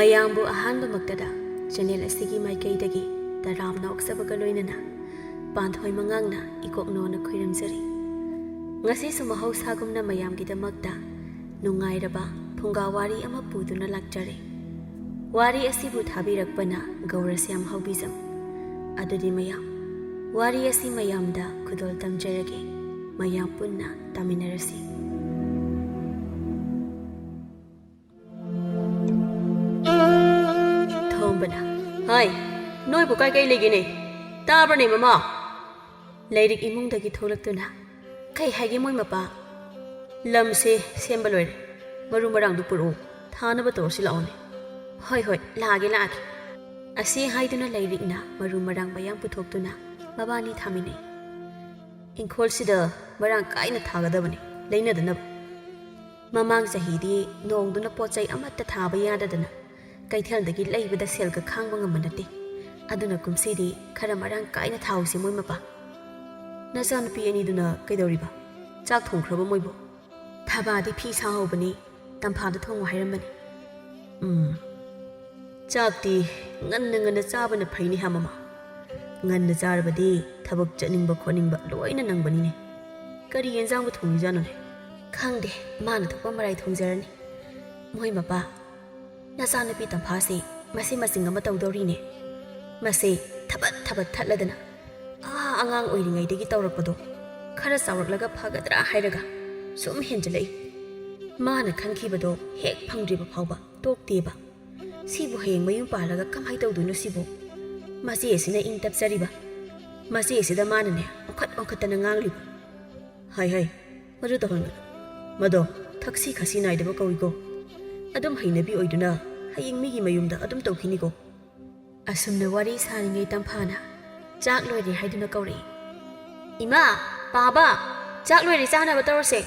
ꯃꯌꯥꯝꯕꯨ ꯑꯍꯥꯟꯕꯃꯛꯇꯗ ꯆꯦꯅꯦꯜ ꯑꯁꯤꯒꯤ ꯃꯥꯏꯀꯩꯗꯒꯤ ꯇꯔꯥꯝꯅ ꯑꯣꯛꯆꯕꯒ ꯂꯣꯏꯅꯅ ꯄꯥꯟꯊꯣꯏ ꯃꯉꯥꯡꯅ ꯏꯀꯣꯛꯅꯣꯅ ꯈꯣꯏꯔꯝꯖꯔꯤ꯫ ꯉꯁꯤꯁꯨ ꯃꯍꯧꯁꯥꯒꯨꯝꯅ ꯃꯌꯥꯝꯒꯤꯗꯃꯛꯇ ꯅꯨꯡꯉꯥꯏꯔꯕ ꯐꯨꯡꯒꯥ ꯋꯥꯔꯤ ꯑꯃ ꯄꯨꯗꯨꯅ ꯂꯥꯛꯆꯔꯦ꯫ ꯋꯥꯔꯤ ꯑꯁꯤꯕꯨ ꯊꯥꯕꯤꯔꯛꯄꯅ ꯒꯧꯔꯁ꯭ꯌꯥꯝ ꯍꯧꯕꯤꯖꯝ꯫ ꯑꯗꯨꯗꯤ ꯃꯌꯥꯝ ꯋꯥꯔꯤ ꯑꯁꯤ ꯃꯌꯥꯝꯗ ꯈꯨꯗꯣꯜ ꯇꯝꯖꯔꯒꯦ, ꯃꯌꯥꯝ ꯄꯨꯟꯅ ꯇꯥꯃꯤꯟꯅꯔꯁꯤ꯫ ꯊꯣꯝꯕꯅ, ꯍꯥꯏ ꯅꯣꯏꯕꯨ ꯀꯥꯏ ꯂꯩꯒꯦꯅꯦ? ꯇꯥꯕ꯭ꯔꯅꯦ ꯃꯃꯥ? ꯂꯩꯔꯤꯛ ꯏꯃꯨꯡꯗꯒꯤ ꯊꯣꯛꯂꯛꯇꯨꯅ, ꯀꯩ ꯍꯥꯏꯒꯦ ꯃꯣꯏ ꯃꯄꯥ? ꯂꯝꯁꯦ ꯁꯦꯝꯕ ꯂꯣꯏꯔꯦ, ꯃꯔꯨ ꯃꯔꯥꯡꯗꯨ ꯄꯨꯔꯛꯎ, ꯊꯥꯅꯕ ꯇꯧꯔꯁꯤ ꯂꯥꯛꯑꯣꯅꯦ꯫ ꯍꯣꯏ ꯂꯥꯛꯑꯒꯦ꯫ ꯑꯁꯤ ꯍꯥꯏꯗꯨꯅ ꯂꯩꯔꯤꯛꯅ ꯃꯔꯨ ꯃꯔꯥꯡ ꯃꯌꯥꯝ ꯄꯨꯊꯣꯛꯇꯨꯅ ꯃꯕꯥꯅꯤ ꯊꯥꯃꯤꯟꯅꯩ꯫ ꯏꯪꯈꯣꯜꯁꯤꯗ ꯃꯔꯥꯡ ꯀꯥꯏꯅ ꯊꯥꯒꯗꯕꯅꯤ, ꯂꯩꯅꯗꯅꯕ꯫ ꯃꯃꯥꯡ ꯆꯍꯤꯗꯤ ꯅꯣꯡꯗꯨꯅ ꯄꯣꯠꯆꯩ ꯑꯃꯠꯇ ꯊꯥꯕ ꯌꯥꯗꯗꯅ ꯀꯩꯊꯦꯜꯗꯒꯤ ꯂꯩꯕꯗ ꯁꯦꯜꯒ ꯈꯥꯡꯕ ꯉꯝꯕ ꯅꯠꯇꯦ꯫ ꯑꯗꯨꯅ ꯀꯨꯝꯁꯤꯗꯤ ꯈꯔ ꯃꯔꯥꯡ ꯀꯥꯏꯅ ꯊꯥꯍꯧꯁꯤ ꯃꯣꯏ ꯃꯄꯥ꯫ ꯅꯆꯥꯅꯨꯄꯤ ꯑꯅꯤꯗꯨꯅ ꯀꯩꯗꯧꯔꯤꯕ? ꯆꯥꯛ ꯊꯣꯡꯈ꯭ꯔꯕ ꯃꯣꯏꯕꯨ? ꯊꯕꯥꯗꯤ ꯐꯤ ꯁꯥꯍꯧꯕꯅꯤ, ꯇꯝꯐꯥꯗ ꯊꯣꯡꯉꯨ ꯍꯥꯏꯔꯝꯕꯅꯤ꯫ ꯆꯥꯛꯇꯤ ꯉꯟꯅ ꯆꯥꯕꯅ ꯐꯩꯅꯤ ꯍꯥ ꯃꯃꯥ? ꯉꯟꯅ ꯆꯥꯔꯕꯗꯤ ꯊꯕꯛ ꯆꯠꯅꯤꯡꯕ ꯈꯣꯠꯅꯤꯡꯕ ꯂꯣꯏꯅ ꯅꯪꯕꯅꯤꯅꯦ꯫ ꯀꯔꯤ ꯌꯦꯟꯖꯥꯡꯕꯨ ꯊꯣꯡꯉꯤꯖꯥꯠꯅꯣꯅꯦ? ꯈꯪꯗꯦ, ꯃꯥꯅ ꯊꯣꯛꯄ ꯃꯔꯥꯏ ꯊꯣꯡꯖꯔꯅꯤ꯫ ꯃꯣꯏ ꯃꯄꯥ, ꯅꯆꯥꯅꯨꯄꯤ ꯇꯝꯐꯥꯁꯤ ꯃꯁꯤ ꯃꯆꯤꯡ ꯑꯃ ꯇꯧꯗꯧꯔꯤꯅꯦ꯫ ꯃꯁꯤ ꯊꯕꯠ ꯊꯠꯂꯗꯅ ꯑꯉꯥꯡ ꯑꯣꯏꯔꯤꯉꯩꯗꯒꯤ ꯇꯧꯔꯛꯄꯗꯣ ꯈꯔ ꯆꯥꯎꯔꯛꯂꯒ ꯐꯒꯗ꯭ꯔꯥ ꯍꯥꯏꯔꯒ ꯁꯨꯝ ꯍꯦꯟꯖꯜꯂꯛꯏ꯫ ꯃꯥꯅ ꯈꯟꯈꯤꯕꯗꯣ ꯍꯦꯛ ꯐꯪꯗ꯭ꯔꯤꯕ ꯐꯥꯎꯕ ꯇꯣꯛꯇꯦꯕ꯫ ꯁꯤꯕꯨ ꯍꯌꯦꯡ ꯃꯌꯨꯝ ꯄꯥꯜꯂꯒ ꯀꯃꯥꯏ ꯇꯧꯗꯣꯏꯅꯣ ꯁꯤꯕꯨ? ꯃꯆꯦ ꯑꯁꯤꯅ ꯏꯪ ꯇꯞꯆꯔꯤꯕ, ꯃꯆꯦ ꯑꯁꯤꯗ ꯃꯥꯅꯅꯦ ꯑꯣꯟꯈꯠꯇꯅ ꯉꯥꯡꯂꯤꯕ꯫ ꯍꯩ ꯃꯗꯨ ꯇꯧꯍꯟꯒꯅꯨ, ꯃꯗꯣ ꯊꯛꯁꯤ ꯈꯥꯁꯤ ꯅꯥꯏꯗꯕ ꯀꯧꯏꯀꯣ꯫ ꯑꯗꯨꯝ ꯍꯩꯅꯕꯤ ꯑꯣꯏꯗꯨꯅ ꯍꯌꯦꯡ ꯃꯤꯒꯤ ꯃꯌꯨꯝꯗ ꯑꯗꯨꯝ ꯇꯧꯈꯤꯅꯤꯀꯣ꯫ ꯑꯁꯨꯝꯅ ꯋꯥꯔꯤ ꯁꯥꯔꯤꯉꯩ ꯇꯝꯐꯥꯅ ꯆꯥꯛ ꯂꯣꯏꯔꯦ ꯍꯥꯏꯗꯨꯅ ꯀꯧꯔꯛꯏ꯫ ꯏꯃꯥ, ꯄꯥꯕ, ꯆꯥꯛ ꯂꯣꯏꯔꯦ, ꯆꯥꯅꯕ ꯇꯧꯔꯁꯦ꯫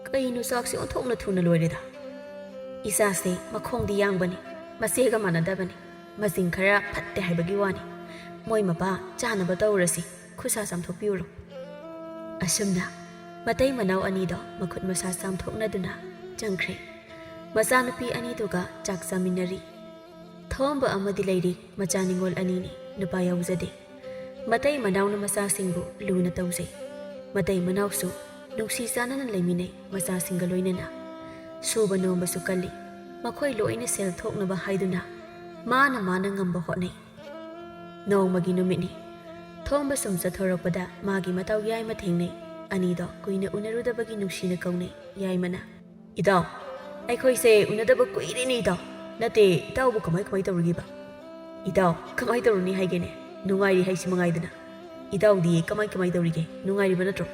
ꯀꯩꯅꯣ ꯆꯥꯛꯁꯦ ꯑꯣꯟꯊꯣꯛꯅ ꯊꯨꯅ ꯂꯣꯏꯔꯦꯗ? ꯏꯆꯥꯁꯦ ꯃꯈꯣꯡꯗꯤ ꯌꯥꯡꯕꯅꯤ, ꯃꯆꯦꯒ ꯃꯥꯟꯅꯗꯕꯅꯤ, ꯃꯆꯤꯡ ꯈꯔ ꯐꯠꯇꯦ ꯍꯥꯏꯕꯒꯤ ꯋꯥꯅꯤ꯫ ꯃꯣꯏ ꯃꯄꯥ ꯆꯥꯅꯕ ꯇꯧꯔꯁꯤ, ꯈꯨꯠꯁꯥ ꯆꯥꯝꯊꯣꯛꯄꯤꯎꯔꯣ꯫ ꯑꯁꯨꯝꯅ ꯃꯇꯩ ꯃꯅꯥꯎ ꯑꯅꯤꯗꯣ ꯃꯈꯨꯠ ꯃꯁꯥ ꯆꯥꯝꯊꯣꯛꯅꯗꯨꯅ ꯆꯪꯈ꯭ꯔꯦ꯫ ꯃꯆꯥꯅꯨꯄꯤ ꯑꯅꯤꯗꯨꯒ ꯆꯥꯛ ꯆꯥꯃꯤꯟꯅꯔꯤ꯫ ꯊꯣꯝꯕ ꯑꯃꯗꯤ ꯂꯩꯔꯤ, ꯃꯆꯥ ꯅꯤꯡꯉꯣꯜ ꯑꯅꯤꯅꯤ, ꯅꯨꯄꯥ ꯌꯥꯎꯖꯗꯦ꯫ ꯃꯇꯩ ꯃꯅꯥꯎꯅ ꯃꯆꯥꯁꯤꯡꯕꯨ ꯂꯨꯅ ꯇꯧꯖꯩ꯫ ꯃꯇꯩ ꯃꯅꯥꯎꯁꯨ ꯅꯨꯡꯁꯤ ꯆꯥꯟꯅꯅ ꯂꯩꯃꯤꯟꯅꯩ ꯃꯆꯥꯁꯤꯡꯒ ꯂꯣꯏꯅꯅ꯫ ꯁꯨꯕ ꯅꯣꯝꯕꯁꯨ ꯀꯜꯂꯤ, ꯃꯈꯣꯏ ꯂꯣꯏꯅ ꯁꯦꯜ ꯊꯣꯛꯅꯕ ꯍꯥꯏꯗꯨꯅ ꯃꯥꯅ ꯉꯝꯕ ꯍꯣꯠꯅꯩ꯫ ꯅꯣꯡꯃꯒꯤ ꯅꯨꯃꯤꯠꯅꯤ꯫ ꯊꯣꯝꯕ ꯁꯨꯝ ꯆꯠꯊꯣꯔꯛꯄꯗ ꯃꯥꯒꯤ ꯃꯇꯥꯎ ꯌꯥꯏꯃ ꯊꯦꯡꯅꯩ꯫ ꯑꯅꯤꯗꯣ ꯀꯨꯏꯅ ꯎꯅꯔꯨꯗꯕꯒꯤ ꯅꯨꯡꯁꯤꯅ ꯀꯧꯅꯩ꯫ ꯌꯥꯏꯃꯅ, ꯏꯇꯥꯎ, ꯑꯩꯈꯣꯏꯁꯦ ꯎꯅꯗꯕ ꯀꯨꯏꯔꯦꯅꯦ ꯏꯇꯥꯎ꯫ ꯅꯠꯇꯦ, ꯏꯇꯥꯎꯕꯨ ꯀꯃꯥꯏ ꯇꯧꯔꯤꯒꯦꯕ? ꯏꯇꯥꯎ ꯀꯃꯥꯏ ꯇꯧꯔꯨꯅꯤ ꯍꯥꯏꯒꯦꯅꯦ, ꯅꯨꯡꯉꯥꯏꯔꯤ ꯍꯥꯏꯁꯤ ꯃꯉꯥꯏꯗꯅ꯫ ꯏꯇꯥꯎꯗꯤ ꯀꯃꯥꯏ ꯇꯧꯔꯤꯒꯦ, ꯅꯨꯡꯉꯥꯏꯔꯤꯕ ꯅꯠꯇ꯭ꯔꯣ?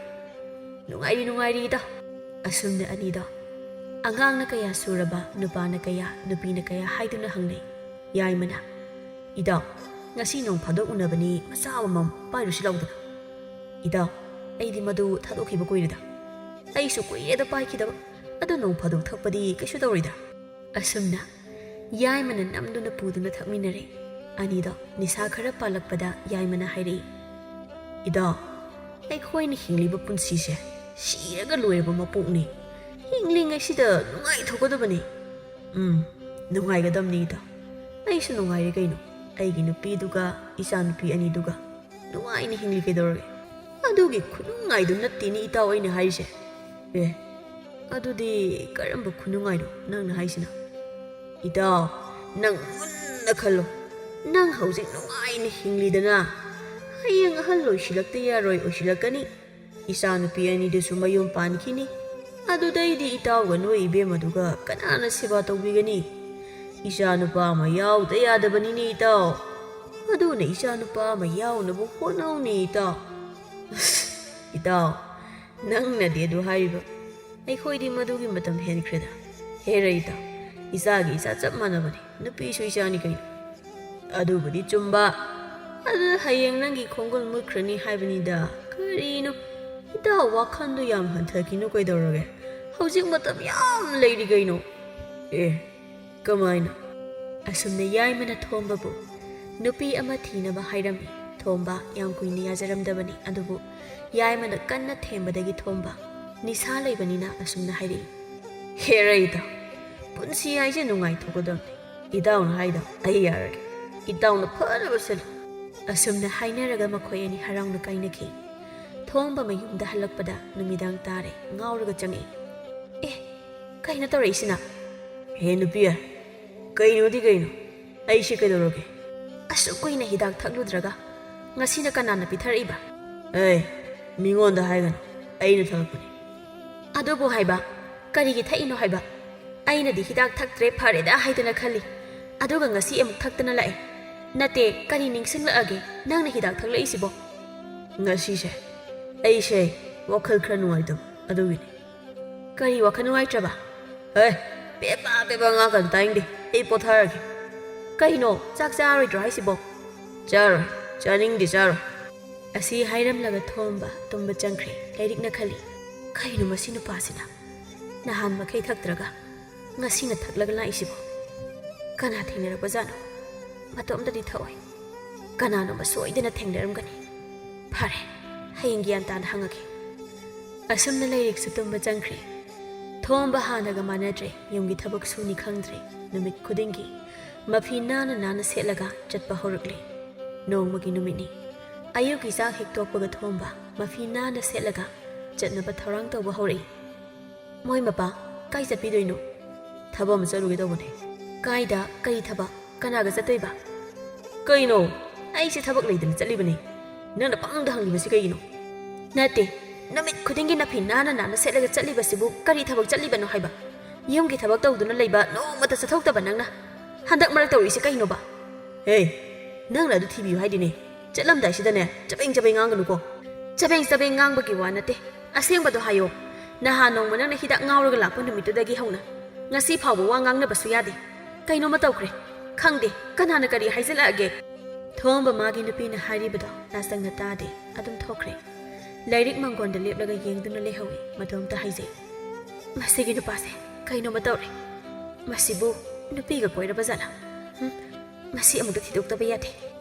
ꯅꯨꯡꯉꯥꯏꯔꯤ ꯏꯇꯥꯎ꯫ ꯑꯁꯨꯝꯅ ꯑꯅꯤꯗꯣ ꯑꯉꯥꯡꯅꯀꯌꯥ ꯁꯨꯔꯕ, ꯅꯨꯄꯥꯅ ꯀꯌꯥ, ꯅꯨꯄꯤꯅ ꯀꯌా ꯍꯥꯏꯗꯨꯅ ꯍꯪꯅꯩ꯫ ꯌꯥꯏꯃꯅ, ꯏꯇꯥꯎ, ꯉꯁꯤ ꯅꯣꯡ ꯐꯥꯗꯣꯛ ꯎꯅꯕꯅꯤ, ꯃꯆꯥ ꯑꯃꯃꯝ ꯄꯥꯏꯔꯨꯁꯤ ꯂꯥꯎꯗꯅ꯫ ꯏꯇꯥꯎ, ꯑꯩꯗꯤ ꯃꯗꯨ ꯊꯥꯗꯣꯛꯈꯤꯕ ꯀꯨꯏꯔꯦꯗ꯫ ꯑꯩꯁꯨ ꯀꯨꯏꯔꯦꯗ ꯄꯥꯏꯈꯤꯗꯕ, ꯑꯗꯨ ꯅꯣꯡ ꯐꯥꯗꯣꯛ ꯊꯛꯄꯗꯤ ꯀꯩꯁꯨ ꯇꯧꯔꯣꯏꯗ꯫ ꯑꯁꯨꯝꯅ ꯌꯥꯏꯃꯅ ꯅꯝꯗꯨꯅ ꯄꯨꯗꯨꯅ ꯊꯛꯃꯤꯟꯅꯔꯦ꯫ ꯑꯅꯤꯗꯣ ꯅꯤꯁꯥ ꯈꯔ ꯄꯥꯜꯂꯛꯄꯗ ꯌꯥꯏꯃꯅ ꯍꯥꯏꯔꯛꯏ, ꯏꯇꯥꯎ, ꯑꯩꯈꯣꯏꯅ ꯍꯤꯡꯂꯤꯕ ꯄꯨꯟꯁꯤꯁꯦ ꯁꯤꯔꯒ ꯂꯣꯏꯔꯕ ꯃꯄꯣꯛꯅꯤ꯫ ꯍꯤꯡꯂꯤꯉꯩꯁꯤꯗ ꯅꯨꯡꯉꯥꯏꯊꯣꯛꯀꯗꯕꯅꯤ꯫ ꯅꯨꯡꯉꯥꯏꯒꯗꯕꯅꯤ ꯏꯇꯥꯎ, ꯑꯩꯁꯨ ꯅꯨꯡꯉꯥꯏꯔꯦ ꯀꯩꯅꯣ꯫ ꯑꯩꯒꯤ ꯅꯨꯄꯤꯗꯨꯒ ꯏꯆꯥꯅꯨꯄꯤ ꯑꯅꯤꯗꯨꯒ ꯅꯨꯡꯉꯥꯏꯅ ꯍꯤꯡꯂꯤ ꯀꯩꯗꯧꯔꯒꯦ? ꯑꯗꯨꯒꯤ ꯈꯨꯅꯨꯡꯉꯥꯏꯗꯨ ꯅꯠꯇꯦꯅꯦ ꯏꯇꯥꯎ ꯑꯩꯅ ꯍꯥꯏꯔꯤꯁꯦ꯫ ꯑꯗꯨꯗꯤ ꯀꯔꯝꯕ ꯈꯨꯅꯨꯡꯉꯥꯏꯅꯣ ꯅꯪꯅ ꯍꯥꯏꯁꯤꯅ? ꯏꯇꯥꯎ, ꯅꯪ ꯃꯨꯟꯅ ꯈꯜꯂꯣ꯫ ꯅꯪ ꯍꯧꯖꯤꯛ ꯅꯨꯡꯉꯥꯏꯅ ꯍꯤꯡꯂꯤꯗꯅ, ꯍꯌꯦꯡ ꯑꯍꯜ ꯑꯣꯏꯁꯤꯜꯂꯛꯇ ꯌꯥꯔꯣꯏ ꯑꯣꯏꯁꯤꯜꯂꯛꯀꯅꯤ꯫ ꯏꯆꯥꯅꯨꯄꯤ ꯑꯅꯤꯗꯨꯁꯨ ꯃꯌꯨꯝ ꯄꯥꯟꯈꯤꯅꯤ꯫ ꯑꯗꯨꯗꯩꯗꯤ ꯏꯇꯥꯎꯒ ꯅꯣꯏ ꯏꯕꯦꯝꯃꯗꯨꯒ ꯀꯅꯥꯅ ꯁꯦꯕꯥ ꯇꯧꯕꯤꯒꯅꯤ? ꯏꯆꯥꯅꯨꯄꯥ ꯑꯃ ꯌꯥꯎꯗ ꯌꯥꯗꯕꯅꯤꯅꯦ ꯏꯇꯥꯎ꯫ ꯑꯗꯨꯅ ꯏꯆꯥꯅꯨꯄꯥ ꯑꯃ ꯌꯥꯎꯅꯕ ꯍꯣꯠꯅꯧꯅꯦ ꯏꯇꯥꯎ꯫ ꯏꯇꯥꯎ, ꯅꯪꯅꯗꯤ ꯑꯗꯨ ꯍꯥꯏꯔꯤꯕ, ꯑꯩꯈꯣꯏꯗꯤ ꯃꯗꯨꯒꯤ ꯃꯇꯝ ꯍꯦꯟꯈ꯭ꯔꯦꯗ꯫ ꯍꯦꯔ ꯏꯇꯥꯎ, ꯏꯆꯥꯒꯤ ꯏꯆꯥ ꯆꯞ ꯃꯥꯟꯅꯕꯅꯤ, ꯅꯨꯄꯤꯁꯨ ꯏꯆꯥꯅꯤ ꯀꯩꯅꯣ꯫ ꯑꯗꯨꯕꯨꯗꯤ ꯆꯨꯝꯕ, ꯑꯗꯨꯗ ꯍꯌꯦꯡ ꯅꯪꯒꯤ ꯈꯣꯡꯒꯨꯜ ꯃꯨꯠꯈ꯭ꯔꯅꯤ ꯍꯥꯏꯕꯅꯤꯗ꯫ ꯀꯔꯤꯅꯣ ꯏꯇꯥꯎ, ꯋꯥꯈꯜꯗꯣ ꯌꯥꯝ ꯍꯟꯊꯈꯤꯅꯨ ꯀꯩꯗꯧꯔꯒꯦ? ꯍꯧꯖꯤꯛ ꯃꯇꯝ ꯌꯥꯝ ꯂꯩꯔꯤ ꯀꯩꯅꯣ꯫ ꯀꯃꯥꯏꯅ? ꯑꯁꯨꯝꯅ ꯌꯥꯏꯃꯅ ꯊꯣꯝꯕꯕꯨ ꯅꯨꯄꯤ ꯑꯃ ꯊꯤꯅꯕ ꯍꯥꯏꯔꯝꯃꯤ꯫ ꯊꯣꯝꯕ ꯌꯥꯝ ꯀꯨꯏꯅ ꯌꯥꯖꯔꯝꯗꯕꯅꯤ, ꯑꯗꯨꯕꯨ ꯌꯥꯏꯃꯅ ꯀꯟꯅ ꯊꯦꯝꯕꯗꯒꯤ ꯊꯣꯝꯕ ꯅꯤꯁꯥ ꯂꯩꯕꯅꯤꯅ ꯑꯁꯨꯝꯅ ꯍꯥꯏꯔꯛꯏ, ꯍꯦꯔ ꯏꯇꯥꯎ, ꯄꯨꯟꯁꯤ ꯍꯥꯏꯁꯦ ꯅꯨꯡꯉꯥꯏꯊꯣꯛꯀꯗꯕꯅꯤ꯫ ꯏꯇꯥꯎꯅ ꯍꯥꯏꯗꯣ ꯑꯩ ꯌꯥꯔꯒꯦ ꯏꯇꯥꯎꯅ ꯐꯅꯕ ꯁꯤꯜꯂꯨ ꯑꯁꯨꯝꯅ ꯍꯥꯏꯅꯔꯒ ꯃꯈꯣꯏ ꯑꯅꯤ ꯍꯔꯥꯎꯅ ꯀꯥꯏꯅꯈꯤ ꯊꯣꯝꯕ ꯃꯌꯨꯝꯗ ꯍꯜꯂꯛꯄꯗ ꯅꯨꯃꯤꯗꯥꯡ ꯇꯥꯔꯦ ꯉꯥꯎꯔꯒ ꯆꯪꯉꯛꯏ ꯀꯩꯅꯣ ꯇꯧꯔꯛꯏꯁꯤꯅ ꯍꯦ ꯅꯨꯄꯤ ꯀꯩꯅꯣꯗꯤ ꯀꯩꯅꯣ ꯑꯩꯁꯤ ꯀꯩꯗꯧꯔꯒꯦ ꯑꯁꯨꯛ ꯀꯨꯏꯅ ꯍꯤꯗꯥꯛ ꯊꯛꯂꯨꯗ꯭ꯔꯒ ꯉꯁꯤꯅ ꯀꯅꯥꯅ ꯄꯤꯊꯔꯛꯏꯕ ꯃꯤꯉꯣꯟꯗ ꯍꯥꯏꯒꯅꯨ ꯑꯩꯅ ꯊꯛꯂꯛꯄꯅꯤ ꯑꯗꯨꯕꯨ ꯍꯥꯏꯕ ꯀꯔꯤꯒꯤ ꯊꯛꯏꯅꯣ ꯍꯥꯏꯕ ꯑꯩꯅꯗꯤ ꯍꯤꯗꯥꯛ ꯊꯛꯇ꯭ꯔꯦ ꯐꯔꯦꯗ ꯍꯥꯏꯗꯅ ꯈꯜꯂꯤ ꯑꯗꯨꯒ ꯉꯁꯤ ꯑꯃꯨꯛ ꯊꯛꯇꯅ ꯂꯥꯛꯑꯦ ꯅꯠꯇꯦ ꯀꯔꯤ ꯅꯤꯡꯁꯤꯡꯂꯛꯑꯒꯦ ꯅꯪꯅ ꯍꯤꯗꯥꯛ ꯊꯛꯂꯛꯏꯁꯤꯕꯣ ꯉꯁꯤꯁꯦ ꯑꯩꯁꯦ ꯋꯥꯈꯜ ꯈꯔ ꯅꯨꯡꯉꯥꯏꯇꯕ ꯑꯗꯨꯒꯤꯅꯤ ꯀꯔꯤ ꯋꯥꯈꯜ ꯅꯨꯡꯉꯥꯏꯇ꯭ꯔꯕ ꯄꯦꯄꯥ ꯄꯦꯄꯥ ꯉꯥꯡꯀꯥꯟ ꯇꯥꯏꯡꯗꯦ ꯑꯩ ꯄꯣꯊꯥꯔꯒꯦ ꯀꯩꯅꯣ ꯆꯥꯛ ꯆꯥꯔꯣꯏꯗ꯭ꯔꯣ ꯍꯥꯏꯁꯤꯕꯣ ꯆꯥꯔꯣꯏ ꯆꯥꯅꯤꯡꯗꯦ ꯆꯥꯔꯣꯏ ꯑꯁꯤ ꯍꯥꯏꯔꯝꯂꯒ ꯊꯣꯝꯕ ꯇꯨꯝꯕ ꯆꯪꯈ꯭ꯔꯦ ꯂꯥꯏꯔꯤꯛꯅ ꯈꯜꯂꯤ ꯀꯩꯅꯣ ꯃꯁꯤ ꯅꯨꯄꯥꯁꯤꯅ ꯅꯍꯥꯟ ꯃꯈꯩ ꯊꯛꯇ꯭ꯔꯒ ꯉꯁꯤꯅ ꯊꯛꯂꯒ ꯂꯥꯛꯏꯁꯤꯕꯣ ꯀꯅꯥ ꯊꯦꯡꯅꯔꯛꯄꯖꯥꯠꯅꯣ ꯃꯇꯣꯝꯗꯗꯤ ꯊꯛꯑꯣꯏ ꯀꯅꯥꯅꯣꯃ ꯁꯣꯏꯗꯅ ꯊꯦꯡꯅꯔꯝꯒꯅꯤ ꯐꯔꯦ ꯍꯌꯦꯡ ꯒ꯭ꯌꯥꯟ ꯇꯥꯅ ꯍꯪꯉꯒꯦ ꯑꯁꯨꯝꯅ ꯂꯥꯏꯔꯤꯛꯁꯨ ꯇꯨꯝꯕ ꯆꯪꯈ꯭ꯔꯦ ꯊꯣꯝꯕ ꯍꯥꯟꯅꯒ ꯃꯥꯟꯅꯗ꯭ꯔꯦ ꯌꯨꯝꯒꯤ ꯊꯕꯛ ꯁꯨꯅꯤ ꯈꯪꯗ꯭ꯔꯦ ꯅꯨꯃꯤꯠ ꯈꯨꯗꯤꯡꯒꯤ ꯃꯐꯤ ꯅꯥꯟꯅ ꯅꯥꯟꯅ ꯁꯦꯠꯂꯒ ꯆꯠꯄ ꯍꯧꯔꯛꯂꯦ ꯅꯣꯡꯃꯒꯤ ꯅꯨꯃꯤꯠꯅꯤ ꯑꯌꯨꯛꯀꯤ ꯆꯥꯛ ꯍꯦꯛ ꯇꯣꯛꯄꯒ ꯊꯣꯝꯕ ꯃꯐꯤ ꯅꯥꯟꯅ ꯁꯦꯠꯂꯒ ꯆꯠꯅꯕ ꯊꯧꯔꯥꯡ ꯇꯧꯕ ꯍꯧꯔꯛꯏ ꯃꯣꯏ ꯃꯄꯥ ꯀꯥꯏ ꯆꯠꯄꯤꯗꯣꯏꯅꯣ ꯊꯕꯛ ꯑꯃ ꯆꯠꯂꯨꯒꯦ ꯇꯧꯕꯅꯦ ꯀꯥꯏꯗ ꯀꯔꯤ ꯊꯕꯛ ꯀꯅꯥꯒ ꯆꯠꯇꯣꯏꯕ ꯀꯩꯅꯣ ꯑꯩꯁꯦ ꯊꯕꯛ ꯂꯩꯗꯅ ꯆꯠꯂꯤꯕꯅꯤ ꯅꯪꯅ ꯄꯪꯗ ꯍꯪꯂꯤꯕꯁꯤ ꯀꯩꯒꯤꯅꯣ ꯅꯠꯇꯦ ꯅꯨꯃꯤꯠ ꯈꯨꯗꯤꯡꯒꯤ ꯅꯐꯤ ꯅꯥꯟꯅ ꯅꯥꯟꯅ ꯁꯦꯠꯂꯒ ꯆꯠꯂꯤꯕꯁꯤꯕꯨ ꯀꯔꯤ ꯊꯕꯛ ꯆꯠꯂꯤꯕꯅꯣ ꯍꯥꯏꯕ ꯌꯨꯝꯒꯤ ꯊꯕꯛ ꯇꯧꯗꯨꯅ ꯂꯩꯕ ꯅꯣꯡꯃꯇ ꯆꯠꯊꯣꯛꯇꯕ ꯅꯪꯅ ꯍꯟꯗꯛ ꯃꯔꯛ ꯇꯧꯔꯤꯁꯤ ꯀꯩꯅꯣꯕ ꯅꯪꯅ ꯑꯗꯨ ꯊꯤꯕꯤꯌꯨ ꯍꯥꯏꯗꯤꯅꯦ ꯆꯠꯂꯝꯗꯥꯏꯁꯤꯗꯅꯦ ꯆꯕꯦꯡ ꯆꯕꯦꯡ ꯉꯥꯡꯒꯅꯨꯀꯣ ꯆꯕꯦꯡ ꯆꯕꯦꯡ ꯉꯥꯡꯕꯒꯤ ꯋꯥ ꯅꯠꯇꯦ ꯑꯁꯦꯡꯕꯗꯣ ꯍꯥꯏꯌꯣ ꯅꯍꯥꯟ ꯅꯣꯡꯃ ꯅꯪꯅ ꯍꯤꯗꯥꯛ ꯉꯥꯎꯔꯒ ꯂꯥꯛꯄ ꯅꯨꯃꯤꯠꯇꯨꯗꯒꯤ ꯍꯧꯅ ꯉꯁꯤ ꯐꯥꯎꯕ ꯋꯥ ꯉꯥꯡꯅꯕꯁꯨ ꯌꯥꯗꯦ ꯀꯩꯅꯣꯃ ꯇꯧꯈ꯭ꯔꯦ ꯈꯪꯗꯦ ꯀꯅꯥꯅ ꯀꯔꯤ ꯍꯥꯏꯖꯤꯜꯂꯛꯑꯒꯦ ꯊꯣꯝꯕ ꯃꯥꯒꯤ ꯅꯨꯄꯤꯅ ꯍꯥꯏꯔꯤꯕꯗꯣ ꯇꯥꯁꯪꯅ ꯇꯥꯗꯦ ꯑꯗꯨꯝ ꯊꯣꯛꯈ꯭ꯔꯦ ꯂꯥꯏꯔꯤꯛ ꯃꯥꯡꯒꯣꯟꯗ ꯂꯦꯞꯂꯒ ꯌꯦꯡꯗꯨꯅ ꯂꯩꯍꯧꯏ ꯃꯇꯣꯝꯇ ꯍꯥꯏꯖꯩ ꯃꯁꯤꯒꯤ ꯅꯨꯄꯥꯁꯦ ꯀꯩꯅꯣꯃ ꯇꯧꯔꯦ ꯃꯁꯤꯕꯨ ꯅꯨꯄꯤꯒ ꯀꯣꯏꯔꯕ ꯖꯥꯠꯂꯥ ꯃꯁꯤ ꯑꯃꯨꯛꯇ ꯊꯤꯗꯣꯛꯇꯕ ꯌꯥꯗꯦ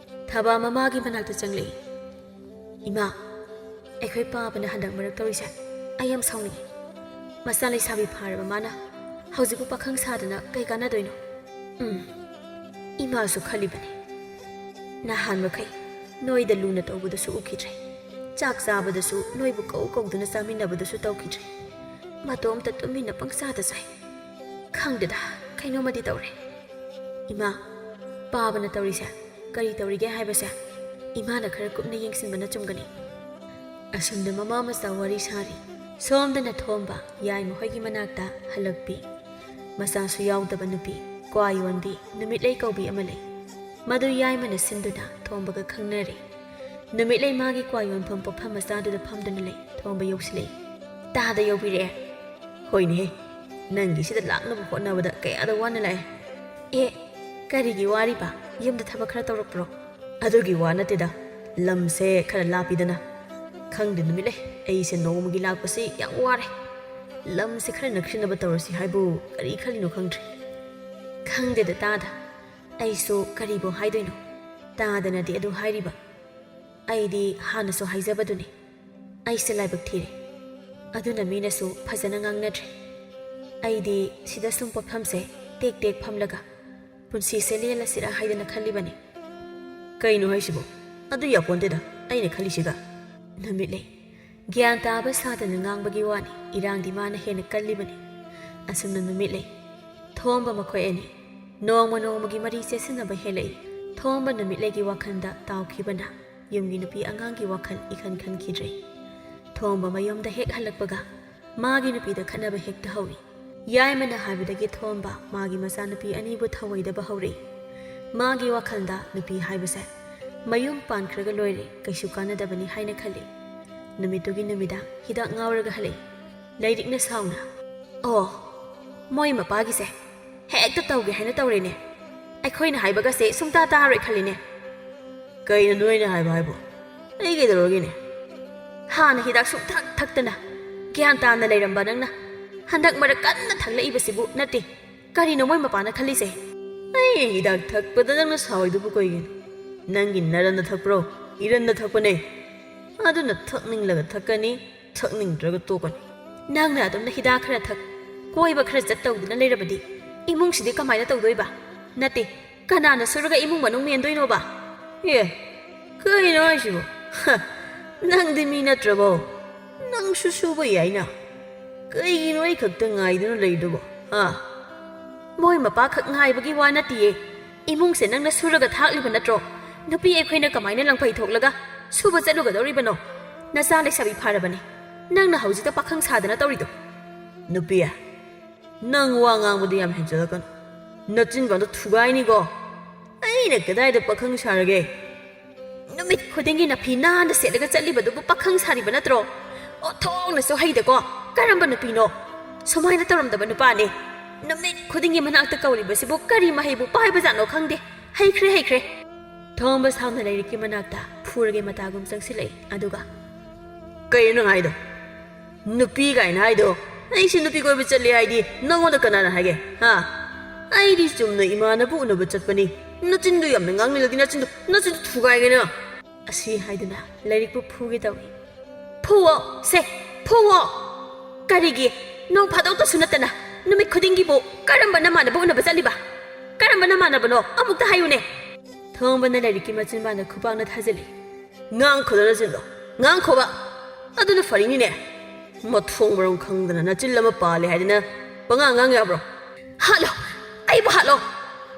ꯊꯕꯥ ꯃꯃꯥꯒꯤ ꯃꯅꯥꯛꯇ ꯆꯪꯂꯛꯏ ꯏꯃꯥ ꯑꯩꯈꯣꯏ ꯄꯥꯕꯅ ꯍꯟꯗꯛ ꯃꯔꯛ ꯇꯧꯔꯤꯁꯦ ꯑꯩ ꯌꯥꯝ ꯁꯥꯎꯅꯤꯡꯉꯤ ꯃꯆꯥ ꯂꯩꯁꯥꯕꯤ ꯐꯥꯔꯕ ꯃꯥꯅ ꯍꯧꯖꯤꯛꯄꯨ ꯄꯥꯈꯪ ꯁꯥꯗꯅ ꯀꯩ ꯀꯥꯟꯅꯗꯣꯏꯅꯣ ꯏꯃꯥꯁꯨ ꯈꯜꯂꯤꯕꯅꯤ ꯅꯍꯥꯟ ꯃꯈꯩ ꯅꯣꯏꯗ ꯂꯨꯅ ꯇꯧꯕꯗꯁꯨ ꯎꯈꯤꯗ꯭ꯔꯦ ꯆꯥꯛ ꯆꯥꯕꯗꯁꯨ ꯅꯣꯏꯕꯨ ꯀꯧꯗꯨꯅ ꯆꯥꯃꯤꯟꯅꯕꯗꯁꯨ ꯇꯧꯈꯤꯗ꯭ꯔꯦ ꯃꯇꯣꯝꯇ ꯇꯨꯃꯤꯟꯅ ꯄꯪꯆꯥꯗ ꯆꯥꯏ ꯈꯪꯗꯦꯗ ꯀꯩꯅꯣꯃꯗꯤ ꯇꯧꯔꯦ ꯏꯃꯥ ꯄꯥꯕꯅ ꯇꯧꯔꯤꯁꯦ ꯀꯔꯤ ꯇꯧꯔꯤꯒꯦ ꯍꯥꯏꯕꯁꯦ ꯏꯃꯥꯅ ꯈꯔ ꯀꯨꯞꯅ ꯌꯦꯡꯁꯤꯟꯕꯅ ꯆꯨꯝꯒꯅꯤ ꯑꯁꯨꯝꯅ ꯃꯃꯥ ꯃꯆꯥ ꯋꯥꯔꯤ ꯁꯥꯔꯤ ꯁꯣꯝꯗꯅ ꯊꯣꯝꯕ ꯌꯥꯏ ꯃꯈꯣꯏꯒꯤ ꯃꯅꯥꯛꯇ ꯍꯜꯂꯛꯄꯤ ꯃꯆꯥꯁꯨ ꯌꯥꯎꯗꯕ ꯅꯨꯄꯤ ꯀ꯭ꯋꯥ ꯌꯣꯟꯕꯤ ꯅꯨꯃꯤꯠꯂꯩ ꯀꯧꯕꯤ ꯑꯃ ꯂꯩ ꯃꯗꯨ ꯌꯥꯏꯃꯅ ꯁꯤꯟꯗꯨꯅ ꯊꯣꯝꯕꯒ ꯈꯪꯅꯔꯦ ꯅꯨꯃꯤꯠꯂꯩ ꯃꯥꯒꯤ ꯀ꯭ꯋꯥ ꯌꯣꯟꯐꯝ ꯄꯣꯠꯐꯝ ꯃꯆꯥꯗꯨꯗ ꯐꯝꯗꯨꯅ ꯂꯩ ꯊꯣꯝꯕ ꯌꯧꯁꯤꯜꯂꯛꯏ ꯇꯥꯗ ꯌꯧꯕꯤꯔꯛꯑꯦ ꯍꯣꯏꯅꯦꯍꯦ ꯅꯪꯒꯤꯁꯤꯗ ꯂꯥꯛꯅꯕ ꯍꯣꯠꯅꯕꯗ ꯀꯌꯥꯗ ꯋꯥꯅ ꯂꯥꯛꯑꯦ ꯀꯔꯤꯒꯤ ꯋꯥꯔꯤꯕ ꯌꯨꯝꯗ ꯊꯕꯛ ꯈꯔ ꯇꯧꯔꯛꯄ꯭ꯔꯣ ꯑꯗꯨꯒꯤ ꯋꯥ ꯅꯠꯇꯦꯗ ꯂꯝꯁꯦ ꯈꯔ ꯂꯥꯞꯄꯤꯗꯅ ꯈꯪꯗꯦ ꯅꯨꯃꯤꯠꯂꯩ ꯑꯩꯁꯦ ꯅꯣꯡꯃꯒꯤ ꯂꯥꯛꯄꯁꯤ ꯌꯥꯝ ꯋꯥꯔꯦ ꯂꯝꯁꯦ ꯈꯔ ꯅꯛꯁꯤꯟꯅꯕ ꯇꯧꯔꯁꯤ ꯍꯥꯏꯕꯨ ꯀꯔꯤ ꯈꯜꯂꯤꯅꯣ ꯈꯪꯗ꯭ꯔꯦ ꯈꯪꯗꯦꯗ ꯇꯥꯗ ꯑꯩꯁꯨ ꯀꯔꯤꯕꯨ ꯍꯥꯏꯗꯣꯏꯅꯣ ꯇꯥꯗꯅꯗꯤ ꯑꯗꯨ ꯍꯥꯏꯔꯤꯕ ꯑꯩꯗꯤ ꯍꯥꯟꯅꯁꯨ ꯍꯥꯏꯖꯕꯗꯨꯅꯤ ꯑꯩꯁꯦ ꯂꯥꯏꯕꯛ ꯊꯤꯔꯦ ꯑꯗꯨꯅ ꯃꯤꯅꯁꯨ ꯐꯖꯅ ꯉꯥꯡꯅꯗ꯭ꯔꯦ ꯑꯩꯗꯤ ꯁꯤꯗ ꯁꯨꯝ ꯄꯣꯠꯐꯝꯁꯦ ꯇꯦꯛ ꯇꯦꯛ ꯐꯝꯂꯒ ꯄꯨꯟꯁꯤꯁꯦ ꯂꯦꯜꯂꯁꯤꯔꯥ ꯍꯥꯏꯗꯅ ꯈꯜꯂꯤꯕꯅꯤ ꯀꯩꯅꯣ ꯍꯥꯏꯁꯤꯕꯣ ꯑꯗꯨ ꯌꯥꯄꯣꯟꯇꯦꯗ ꯑꯩꯅ ꯈꯜꯂꯤꯁꯤꯒ ꯅꯨꯃꯤꯠꯂꯩ ꯒ꯭ꯌꯥꯟ ꯇꯥꯕ ꯁꯥꯗꯅ ꯉꯥꯡꯕꯒꯤ ꯋꯥꯅꯤ ꯏꯔꯥꯡꯗꯤ ꯃꯥꯅ ꯍꯦꯟꯅ ꯀꯜꯂꯤꯕꯅꯤ ꯑꯁꯨꯝꯅ ꯅꯨꯃꯤꯠꯂꯩ ꯊꯣꯝꯕ ꯃꯈꯣꯏ ꯑꯅꯤ ꯅꯣꯡꯃ ꯅꯣꯡꯃꯒꯤ ꯃꯔꯤ ꯆꯦꯠꯁꯤꯟꯅꯕ ꯍꯦꯜꯂꯛꯏ ꯊꯣꯝꯕ ꯅꯨꯃꯤꯠꯂꯩꯒꯤ ꯋꯥꯈꯜꯗ ꯇꯥꯎꯈꯤꯕꯅ ꯌꯨꯝꯒꯤ ꯅꯨꯄꯤ ꯑꯉꯥꯡꯒꯤ ꯋꯥꯈꯜ ꯏꯈꯟ ꯈꯟꯈꯤꯗ꯭ꯔꯦ ꯊꯣꯝꯕ ꯃꯌꯨꯝꯗ ꯍꯦꯛ ꯍꯜꯂꯛꯄꯒ ꯃꯥꯒꯤ ꯅꯨꯄꯤꯗ ꯈꯠꯅꯕ ꯍꯦꯛꯇ ꯍꯧꯏ ꯌꯥꯏꯃꯅ ꯍꯥꯏꯕꯗꯒꯤ ꯊꯣꯝꯕ ꯃꯥꯒꯤ ꯃꯆꯥꯅꯨꯄꯤ ꯑꯅꯤꯕꯨ ꯊꯧꯑꯣꯏꯗꯕ ꯍꯧꯔꯛꯏ ꯃꯥꯒꯤ ꯋꯥꯈꯜꯗ ꯅꯨꯄꯤ ꯍꯥꯏꯕꯁꯦ ꯃꯌꯨꯝ ꯄꯥꯟꯈ꯭ꯔꯒ ꯂꯣꯏꯔꯦ ꯀꯩꯁꯨ ꯀꯥꯟꯅꯗꯕꯅꯤ ꯍꯥꯏꯅ ꯈꯜꯂꯤ ꯅꯨꯃꯤꯠꯇꯨꯒꯤ ꯅꯨꯃꯤꯗꯥꯡ ꯍꯤꯗꯥꯛ ꯉꯥꯎꯔꯒ ꯍꯜꯂꯛꯏ ꯂꯥꯏꯔꯤꯛꯅ ꯁꯥꯎꯅ ꯃꯣꯏ ꯃꯄꯥꯒꯤꯁꯦ ꯍꯦꯛꯇ ꯇꯧꯒꯦ ꯍꯥꯏꯅ ꯇꯧꯔꯦꯅꯦ ꯑꯩꯈꯣꯏꯅ ꯍꯥꯏꯕꯒꯁꯦ ꯁꯨꯡꯇꯥ ꯇꯥꯔꯣꯏ ꯈꯜꯂꯤꯅꯦ ꯀꯩꯅꯣ ꯅꯣꯏꯅ ꯍꯥꯏꯕ ꯍꯥꯏꯕꯣ ꯑꯩ ꯀꯩꯗꯧꯔꯒꯦꯅꯦ ꯍꯥꯟꯅ ꯍꯤꯗꯥꯛ ꯁꯨꯡꯊꯛ ꯊꯛꯇꯅ ꯒ꯭ꯌꯥꯟ ꯇꯥꯅ ꯂꯩꯔꯝꯕ ꯅꯪꯅ ꯍꯟꯗꯛ ꯃꯔꯛ ꯀꯟꯅ ꯊꯛꯂꯛꯏꯕꯁꯤꯕꯨ ꯅꯠꯇꯦ ꯀꯔꯤꯅꯣ ꯃꯣꯏ ꯃꯄꯥꯅ ꯈꯜꯂꯤꯁꯦ ꯑꯩ ꯍꯤꯗꯥꯛ ꯊꯛꯄꯗ ꯅꯪꯅ ꯁꯥꯎꯏꯗꯨꯕꯨ ꯀꯩꯒꯤꯅꯣ ꯅꯪꯒꯤ ꯅꯔꯟꯗ ꯊꯛꯄ꯭ꯔꯣ ꯏꯔꯟꯗ ꯊꯛꯄꯅꯦ ꯑꯗꯨꯅ ꯊꯛꯅꯤꯡꯂꯒ ꯊꯛꯀꯅꯤ ꯊꯛꯅꯤꯡꯗ꯭ꯔꯒ ꯇꯣꯛꯀꯅꯤ ꯅꯪꯅ ꯑꯗꯨꯝꯅ ꯍꯤꯗꯥꯛ ꯈꯔ ꯊꯛ ꯀꯣꯏꯕ ꯈꯔ ꯆꯠꯇꯧꯗꯨꯅ ꯂꯩꯔꯕꯗꯤ ꯏꯃꯨꯡꯁꯤꯗꯤ ꯀꯃꯥꯏꯅ ꯇꯧꯗꯣꯏꯕ Nati, kanana suraga imong manong mendo inoba. Yeah, kaya na siya. Ha, nang di mina trabaho. Nang susuba yay na. Kaya ay kagtang ngay doon lay doon. Ha? Mo'y mapakak ngay bagi wa nati eh. Imong se nang nasuraga thakli ba natro. Nupi ay na kamay na lang paitoklaga. Suba sa lugar daw riba no. Nasanay sabi para ba ni? Nang nahawzita pakang sada na tawrito. Nupi ah. Nang wangang mo diyam henjalakan. Natin ba no tugay ni go? Ay nagkaday da pakang sarage. Numit kudingi na pina na selaga sa liba do pakang sari ba natro. O tong na so hayda ko. Karamba na pino. Sumay na taram da ba nupa ni? Numit kudingi manakta kawli ba si bu kari mahibu pahay ba zano kang di. Hay kre. Tong ba sa na layriki manakta. Purage matagum sang silay. Aduga. Kayo na nga ito. Nupi kayo na ito. Ay si nupi ko ibig sali ay di. Nangoda ka na hage. Ha? Ay di sum na ima na po na bacat pa ni. Natindu yam na ngang nilagi natindu. Natindu tugay ka na. Asi hay do na. Layrik po pugi daw eh. Puwo! Se! Puwo! Karigi! Nung padaw to sunat na. Numit kudingi po. Karamba naman na po na basali ba? Karamba naman na ba no? Amok ta hayo ne. Thong ba na layrik imacin ba na kupang na thazali. Ngang ko na natin do. Ngang ko ba? Ado na farini ne. Matfong barong kang na nachilla mapali hay na. Pangangang ya bro. Halo! Ay po halo!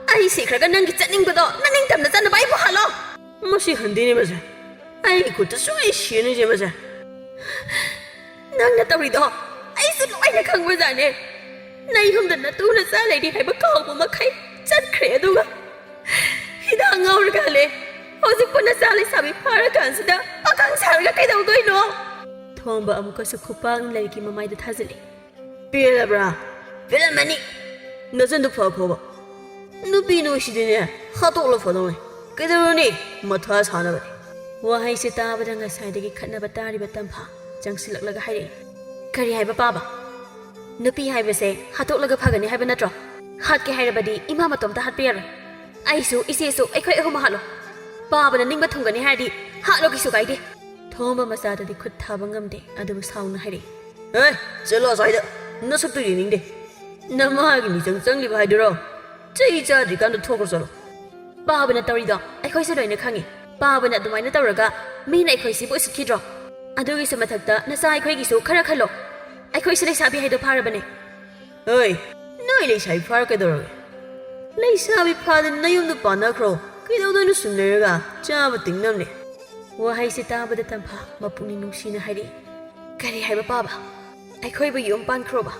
Ay sikraga nang gitsaning ba do? Naning tam na sana ba ay po halo? Masi handi ni masa. Ay kuta so ay siya ni siya masa. Nang natawri do. Ay sunuay na kang mazane. Naihom na natuna sa lay di hay bakaw mo makay. Chan kredo ga. Hida ngaw regale. Hozik po nasalay sabi para kansada. Pakang sarga kay daw doy no. Thomba amuka sa kupang layki mamay da thazali. Pila bra. Pila mani. Nasan do pa ba? Nupi no shi din hatok lo fodong eh. Kay daw ni matha sana ba. Wahay si taba da nga sai dagi khatna ba tari ba tampha. Jang silak laga hai. Kari hai ba pa ba. Nupi hai ba se hatok laga phagani hai ba natro. Hat ke hai ba di ima matom ta hat pier. Ai su isi su ai khoi ho ma halo. Pa ba na ning ba thungani hai di. Ha lo ki su kai di. Thomba masa da di khut thaba ngamde adu sauna hai ri. Eh, chalo sai da. Na suk tu ning de. Nama gi ni jang li ba hai dro. Chei cha di kan do thok so lo. Pa ba na tawri do. Ai khoi se doi na khangi. Pa ba na dumai na tawraga mi na ai khoi si bo sikhi dro. Adu gi se mathakta na sai khoi gi su khara khalo. Ai khoi se le sabi hai do phara ba ne. Oi, noi le sai phara ka do ro. Le sabi phada na yum do pa na khro. Ki do do nu sun le ga cha ba ting nam ne. Wahay si taba da tampha mapuning nungsina hari. Kari hai ba pa ba? Ay khoi ba yung pan kro ba?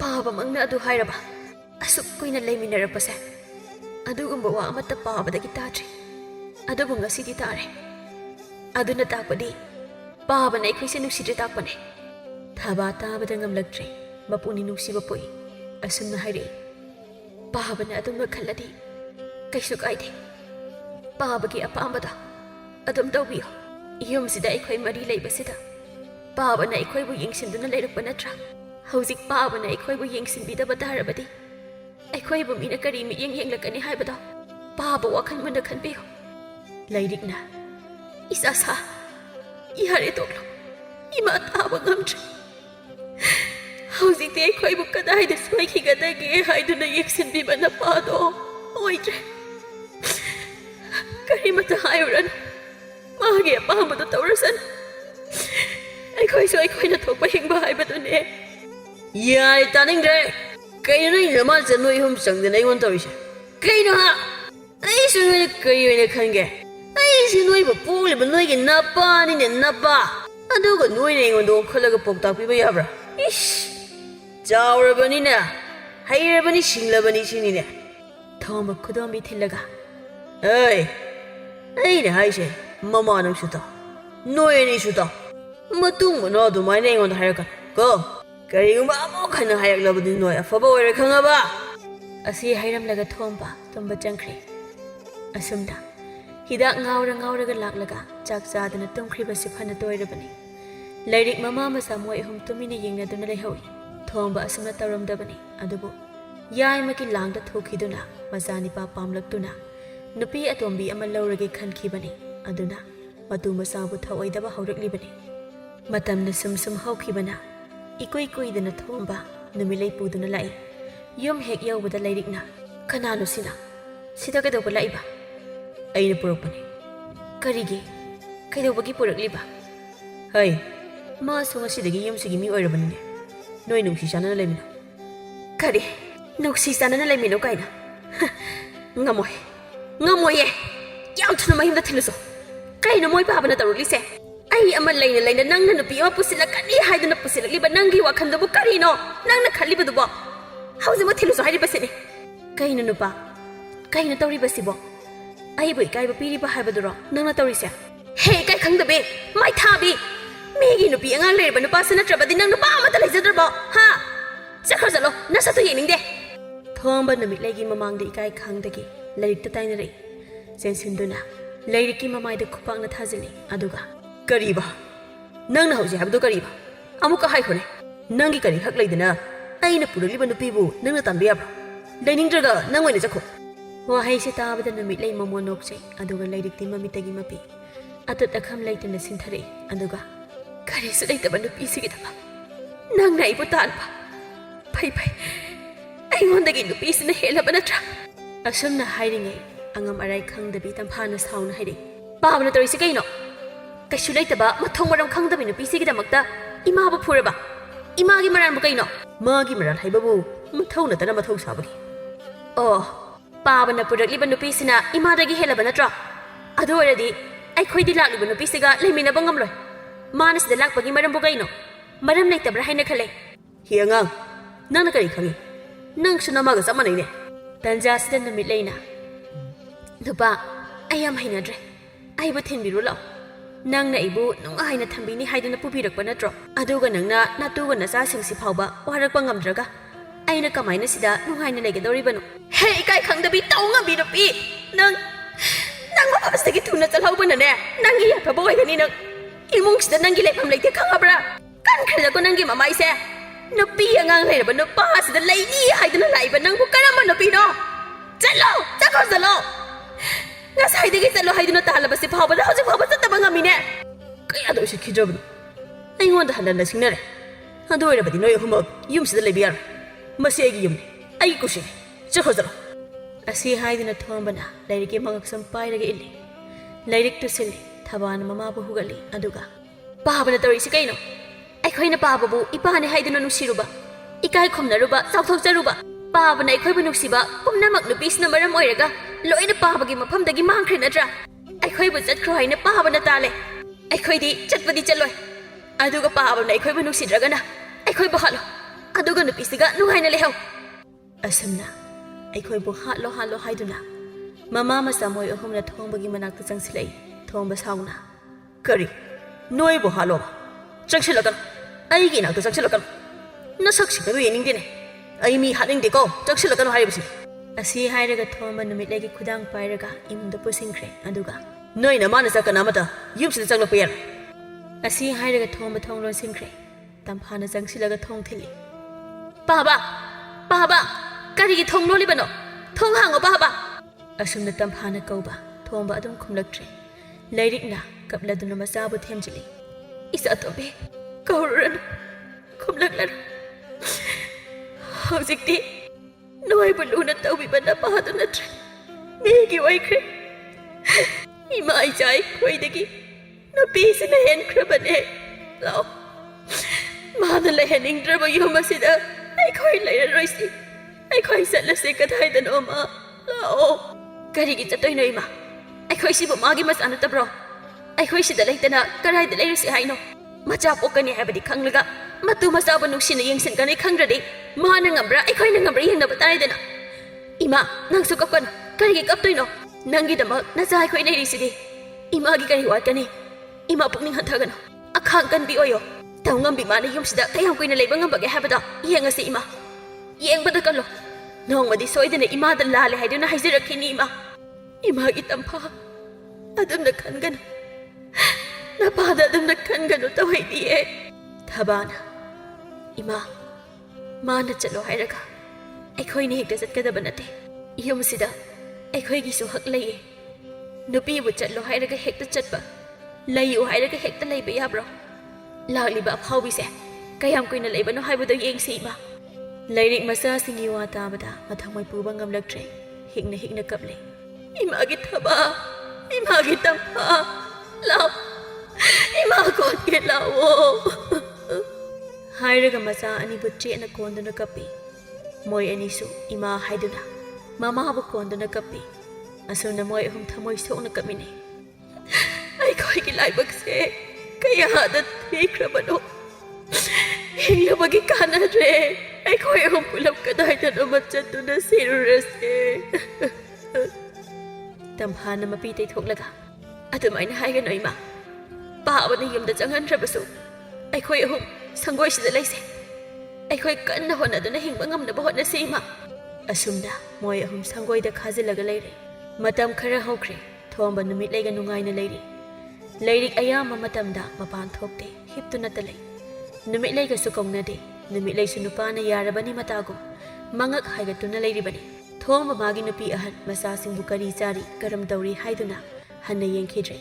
Pa ba mang na adu hai ra ba? Asuk ko'y na lay minara pa sa. Adu gumba wa amata pa ba da kitadri. Adu bunga si titare. Adu na takpa di. Pa ba na iko'y sinusitri takpa ne. Taba taba da ngamlagdri. Mapuning nungsi ba po'y. Asun na hari. Pa ba na adu magkaladi. Kay suk ay di. Pa ba ki apa amba da? Adum daw biyo. Iyom sida iko'y marilay ba sida? Paaba na iko'y bu yingsin doon na layrak ba na tra? Hawzik paaba na iko'y bu yingsin bida ba dahara ba di? Iko'y bumina karimi yang lakani hay ba daw? Paaba wakan mo na kan biyo. Layrik na. Isa sa. Ihari toklo. Ima at awang amtra. Hawzik di iko'y bu kadahay da suway kigatagi hay doon na yingsin biba na pa do. Oy tre. Karimata hayuran. Mahagi apa hamba to tawrasan. Iko'y so iko'y natok pa hing bahay ba to ne? Yari taning dre. Kayo na yung laman sa nuy humsang din ay yung tawrisya. Kayo na ha. Ay sunoy na kayo na kange. Ay sunoy ba puli ba nuy ginapa ni napa. Ano ka nuy na yung doon kalaga pagtakpi ba yabra? Ish. Jawra ba ni na? Hayra ba ni singla ba ni sini na? Tawag ko doon bitilaga. Ay. Ay na hay siya. Mama nang suta. Noy ni suta. Matung mo na dumay na yung hayakan. Ko. Kari yung maamo ka na hayak labo din noy. Afaba wala ka nga ba? Asi hayram laga thomba. Tomba jangkri. Asumda. Hidak ngawra ka laklaga. Chak sada na tungkri ba si pana toy rabani. Layrik mama masamo ay hum tumini yung na doon na layhawi. Thomba asum na taram dabani. Adubo. Yay maki lang da thoki doon na. Masani pa pamlag doon na. Nupi atombi amal lawragi kan kibani. Aduna, matu masabu thawai daba haurakli bani. Matam na sum hauki bana. Ikoy dana thomba, numilay pu duna lai. Yum hek yaw bada layrik na. Kanano sina. Sida kaidoba laiba. Aina purakpani. Karigi? Kaidobagi purakliba? Hai, maso ngasidagi yumsigi mi oirabanine. Noi nungsi sana na laimino. Kari, nungsi sana na laimino kaina. Ngamoy. Ngamoy eh. Yam thuna mahimda thiluso. Kaina moy paba na tarulise. Ai ama laina nang na nupi ama pusila kani haiduna pusila liba nangi wakhandabu karino. Nang na khaliba dubo. Hauze mo thiluso hairi basini. Kaina nupa. Kaina tawri basibo. Ai boi kai ba piri ba haibaduro. Nang na tawrise. Hey kai khangdabe. Mai thabi. Megi nupi angang leirba nupa sana trabadi nang nupa amata leijadrabo. Ha. Chakhar jalo nasatu yeningde. Thomba namit legi mamangde ikai khangdagi. Lairik ta taina rei. Sensinduna. Lairiki mamaida khupang na thajili. Aduga. Kariba. Nang na hauji habdo kariba. Amuka haikhone. Nangi kari hak leidana. Aina puraliba nupibu nang na tambiyabra. Lainingdraga nang oina jakho. Wahai se tabada namit lei mamonokse. Aduga lairik ti mamitagi mapi. Atat akham leitana sinthare. Aduga. Kari su leitaba nupi sigidaba. Nang na ibu tanpa. Pai. Aingondagi nupi sina helaba natra. Asumna hairingai. Angam arai khangdabi tamphana sauna hairi. Pabna tori sigaino. Kaishu leitaba mathong maram khangdabi nupi sigidamakta ima ba phuraba. Ima gi maran bu kaino. Ma gi maran haibabu mathau na tana mathau sabagi. Oh, pabna purakliba nupi sina ima dagi helaba natra. Adu oradi ai khoidi lakliba nupi siga leimina bangamloi. Manas da lakpagi maram bu kaino. Maram leitabra haina khale. Hi angang. Nang na kari khangi. Nang suna maga samana ine. Tanja sida namit leina. Nupa, ayam hainadre. Aibu thinbiru law. Nang na ibu nung haina thambini haidana pubirakpa natro. Aduga nang na natuga nasa singsi phauba warakpa ngamdraga. Aina kamaina sida nung haina legadoribanu. Hey kai khangdabi taunga birupi. Nang mapapasagi thuna chalhauba nane. Nangi yapaba oigani nang. Imung sida nangi lepham leite khangabra. Kan khrida ko nangi mamai se. Nupi angang leiraba nupa sida leini haidana laiba nangbu karamba nupi no. Chalo, chakor chalo. Ngasai chalo haiduna talabasi phawbada hojik phawba chataba ngamine. Kaya do sikhidrabnu. Aingonda halana singnare. Adu oirabadi noi ahuma yumsida leibiyar. Masi aigi yumni. Ai kushi. Chakor chalo. Asi haiduna thombana lairiki mangaksam pairaga illi. Lairik tu silli thabana mamabu hugali aduga. Pabana torisi kaino. Aikhoina pababu ipane haiduna nusiruba. Ikai khomnaruba chauthokjaruba. Pabana aikhoibu nusiba pumnamak nupis na maram oiraga loina pabagi mafamdagi mangkhre natra. Aikhoibu chatkhro haina pabana tale. Aikhoidi chatpadi chaloi. Aduga pabana aikhoibu nusidragana. Aikhoibu halo. Aduga nupisiga nungaina lehau. Asamna aikhoibu halo haiduna. Mama masamoi ahumna thongbagi manakta changsilai. Thongba sauna. Kari. Noibu halo. Changsilakan. Aigi nakta changsilakan. Nasaksi kadu yeningdine. Ai mi haningi ko changsilakan haibasi. Asi hairaga thomba numit legi khudang pairaga imunda pusingkhre aduga. Noi na mana sakana mata yumsida changlakpa yar. Asi hairaga thomba thonglon singkhre. Tamphana changsilaga thong thili. Baba karigi thong lolibano. Thong hango baba. Asumna tamphana kauba thomba adum khumlaktre. Lairikna kapladuna masabu themjili. Isa tobe kauran khumlaklar. Hojikti noi buluna tawbiba na pahadu natre. Megi waikre. Ima ajai khoidagi nupisi na hen krabane. Lao. Mana lehening draba yumasida. Ai khoi laira roisi. Ai khoi satlase kathai dan oma. Lao. Karigi chatoi no ima. Ai khoi sibu magi masana tabro. Ai khoi sida leitana karai da leirisi haino. Macha pokani habadi khanglaga. Matu masaba nuksina yengsin kanai khangradi. Mana ngambra ai khoi na ngambra yengna batai dana. Ima nang su kapkan karigi kaptoi no. Nangi dama nacha ai khoi leirisidi. Ima gi kari watkani. Ima pukning hanthagano. Akhang kan bi oyo. Tawngam bi mana yumsida kayam koina leiba ngambage habada yengasi ima. Yengbada kallo. Nongmadi soidana ima da lale haiduna haizirakhini ima. Ima gi tampha. Adumna khangana. Napada adumna khangano tawaidiye. Thabana. Ima. Mana chalo hairaga. Aikhoi ni hekta chatkadaba nate. Yumsida aikhoi gi su hak leiye. Nupi bu chatlo hairaga hekta chatba. Leiyu hairaga hekta leiba yabro. Lagliba phawbise kayam koina leibano haibado yengsi ima. Lairik masa singi wa tabada mathangmai puba ngamlaktre. ꯍꯤꯛꯅ ꯀꯞꯂꯦ ꯏꯃꯥꯒꯤ ꯊꯕꯥ ꯏꯃꯥꯒꯤ ꯇꯝꯐꯥ ꯂꯥꯎ ꯏꯃꯥ ꯀꯣꯟꯒꯦ ꯂꯥꯎꯑꯣ ꯍꯥꯏꯔꯒ ꯃꯆꯥ ꯑꯅꯤꯕꯨ ꯆꯦꯠꯅ ꯀꯣꯟꯗꯨꯅ ꯀꯞꯄꯤ ꯃꯣꯏ ꯑꯅꯤꯁꯨ ꯏꯃꯥ ꯍꯥꯏꯗꯨꯅ ꯃꯃꯥꯕꯨ ꯀꯣꯟꯗꯨꯅ ꯀꯞꯄꯤ ꯑꯁꯨꯝꯅ ꯃꯣꯏ ꯑꯍꯨꯝ ꯊꯃꯣꯏ ꯁꯣꯛꯅ ꯀꯞꯃꯤꯟꯅꯩ ꯑꯩꯈꯣꯏꯒꯤ ꯂꯥꯏꯕꯛꯁꯦ ꯀꯌꯥꯗ ꯊꯤꯈ꯭ꯔꯕꯅꯣ ꯍꯤꯡꯅꯕꯒꯤ ꯀꯥꯟꯅꯗ꯭ꯔꯦ ꯑꯩꯈꯣꯏ ꯑꯍꯨꯝ ꯄꯨꯂꯞ ꯀꯗꯥꯏꯗꯅꯣꯃ ꯆꯠꯇꯨꯅ ꯁꯤꯔꯨꯔꯁꯦ ꯇꯝꯐꯥꯅ ꯃꯄꯤ ꯇꯩꯊꯣꯛꯂꯒ ꯑꯗꯨꯃꯥꯏꯅ ꯍꯥꯏꯒꯅꯨ ꯏꯃꯥ ꯄꯥꯕꯅ ꯌꯨꯝꯗ ꯆꯪꯍꯟꯗ꯭ꯔꯕꯁꯨ ꯑꯩꯈꯣꯏ ꯑꯍꯨꯝ ꯁꯪꯒꯣꯏꯁꯤꯗ ꯂꯩꯁꯦ ꯑꯩꯈꯣꯏ ꯀꯟꯅ ꯍꯣꯠꯅꯗꯨꯅ ꯍꯤꯡꯕ ꯉꯝꯅꯕ ꯍꯣꯠꯅꯁꯤ ꯏꯃꯥ ꯑꯁꯨꯝꯅ ꯃꯣꯏ ꯑꯍꯨꯝ ꯁꯪꯒꯣꯏꯗ ꯈꯥꯖꯤꯜꯂꯒ ꯂꯩꯔꯦ ꯃꯇꯝ ꯈꯔ ꯍꯧꯈ꯭ꯔꯦ ꯊꯣꯝꯕ ꯅꯨꯃꯤꯠꯂꯩꯒ ꯅꯨꯡꯉꯥꯏꯅ ꯂꯩꯔꯤ ꯂꯩꯔꯤꯛ ꯑꯌꯥꯝꯕ ꯃꯇꯝꯗ ꯃꯄꯥꯟ ꯊꯣꯛꯇꯦ ꯍꯤꯞꯇꯨꯅꯇ ꯂꯩ ꯅꯨꯃꯤꯠꯂꯩꯒꯁꯨ ꯀꯧꯅꯗꯦ ꯅꯨꯃꯤꯠꯂꯩꯁꯨ ꯅꯨꯄꯥꯅ ꯌꯥꯔꯕꯅꯤ ꯃꯇꯥꯒꯨꯝ ꯃꯉꯛ ꯍꯥꯏꯒꯠꯇꯨꯅ ꯂꯩꯔꯤꯕꯅꯤ ꯊꯣꯝꯕ ꯃꯥꯒꯤ ꯅꯨꯄꯤ ꯑꯍꯟ ꯃꯆꯥꯁꯤꯡꯕꯨ ꯀꯔꯤ ꯆꯥꯔꯤ ꯀꯔꯝ ꯇꯧꯔꯤ ꯍꯥꯏꯗꯨꯅ ꯍꯟꯅ ꯌꯦꯡꯈꯤꯗ꯭ꯔꯦ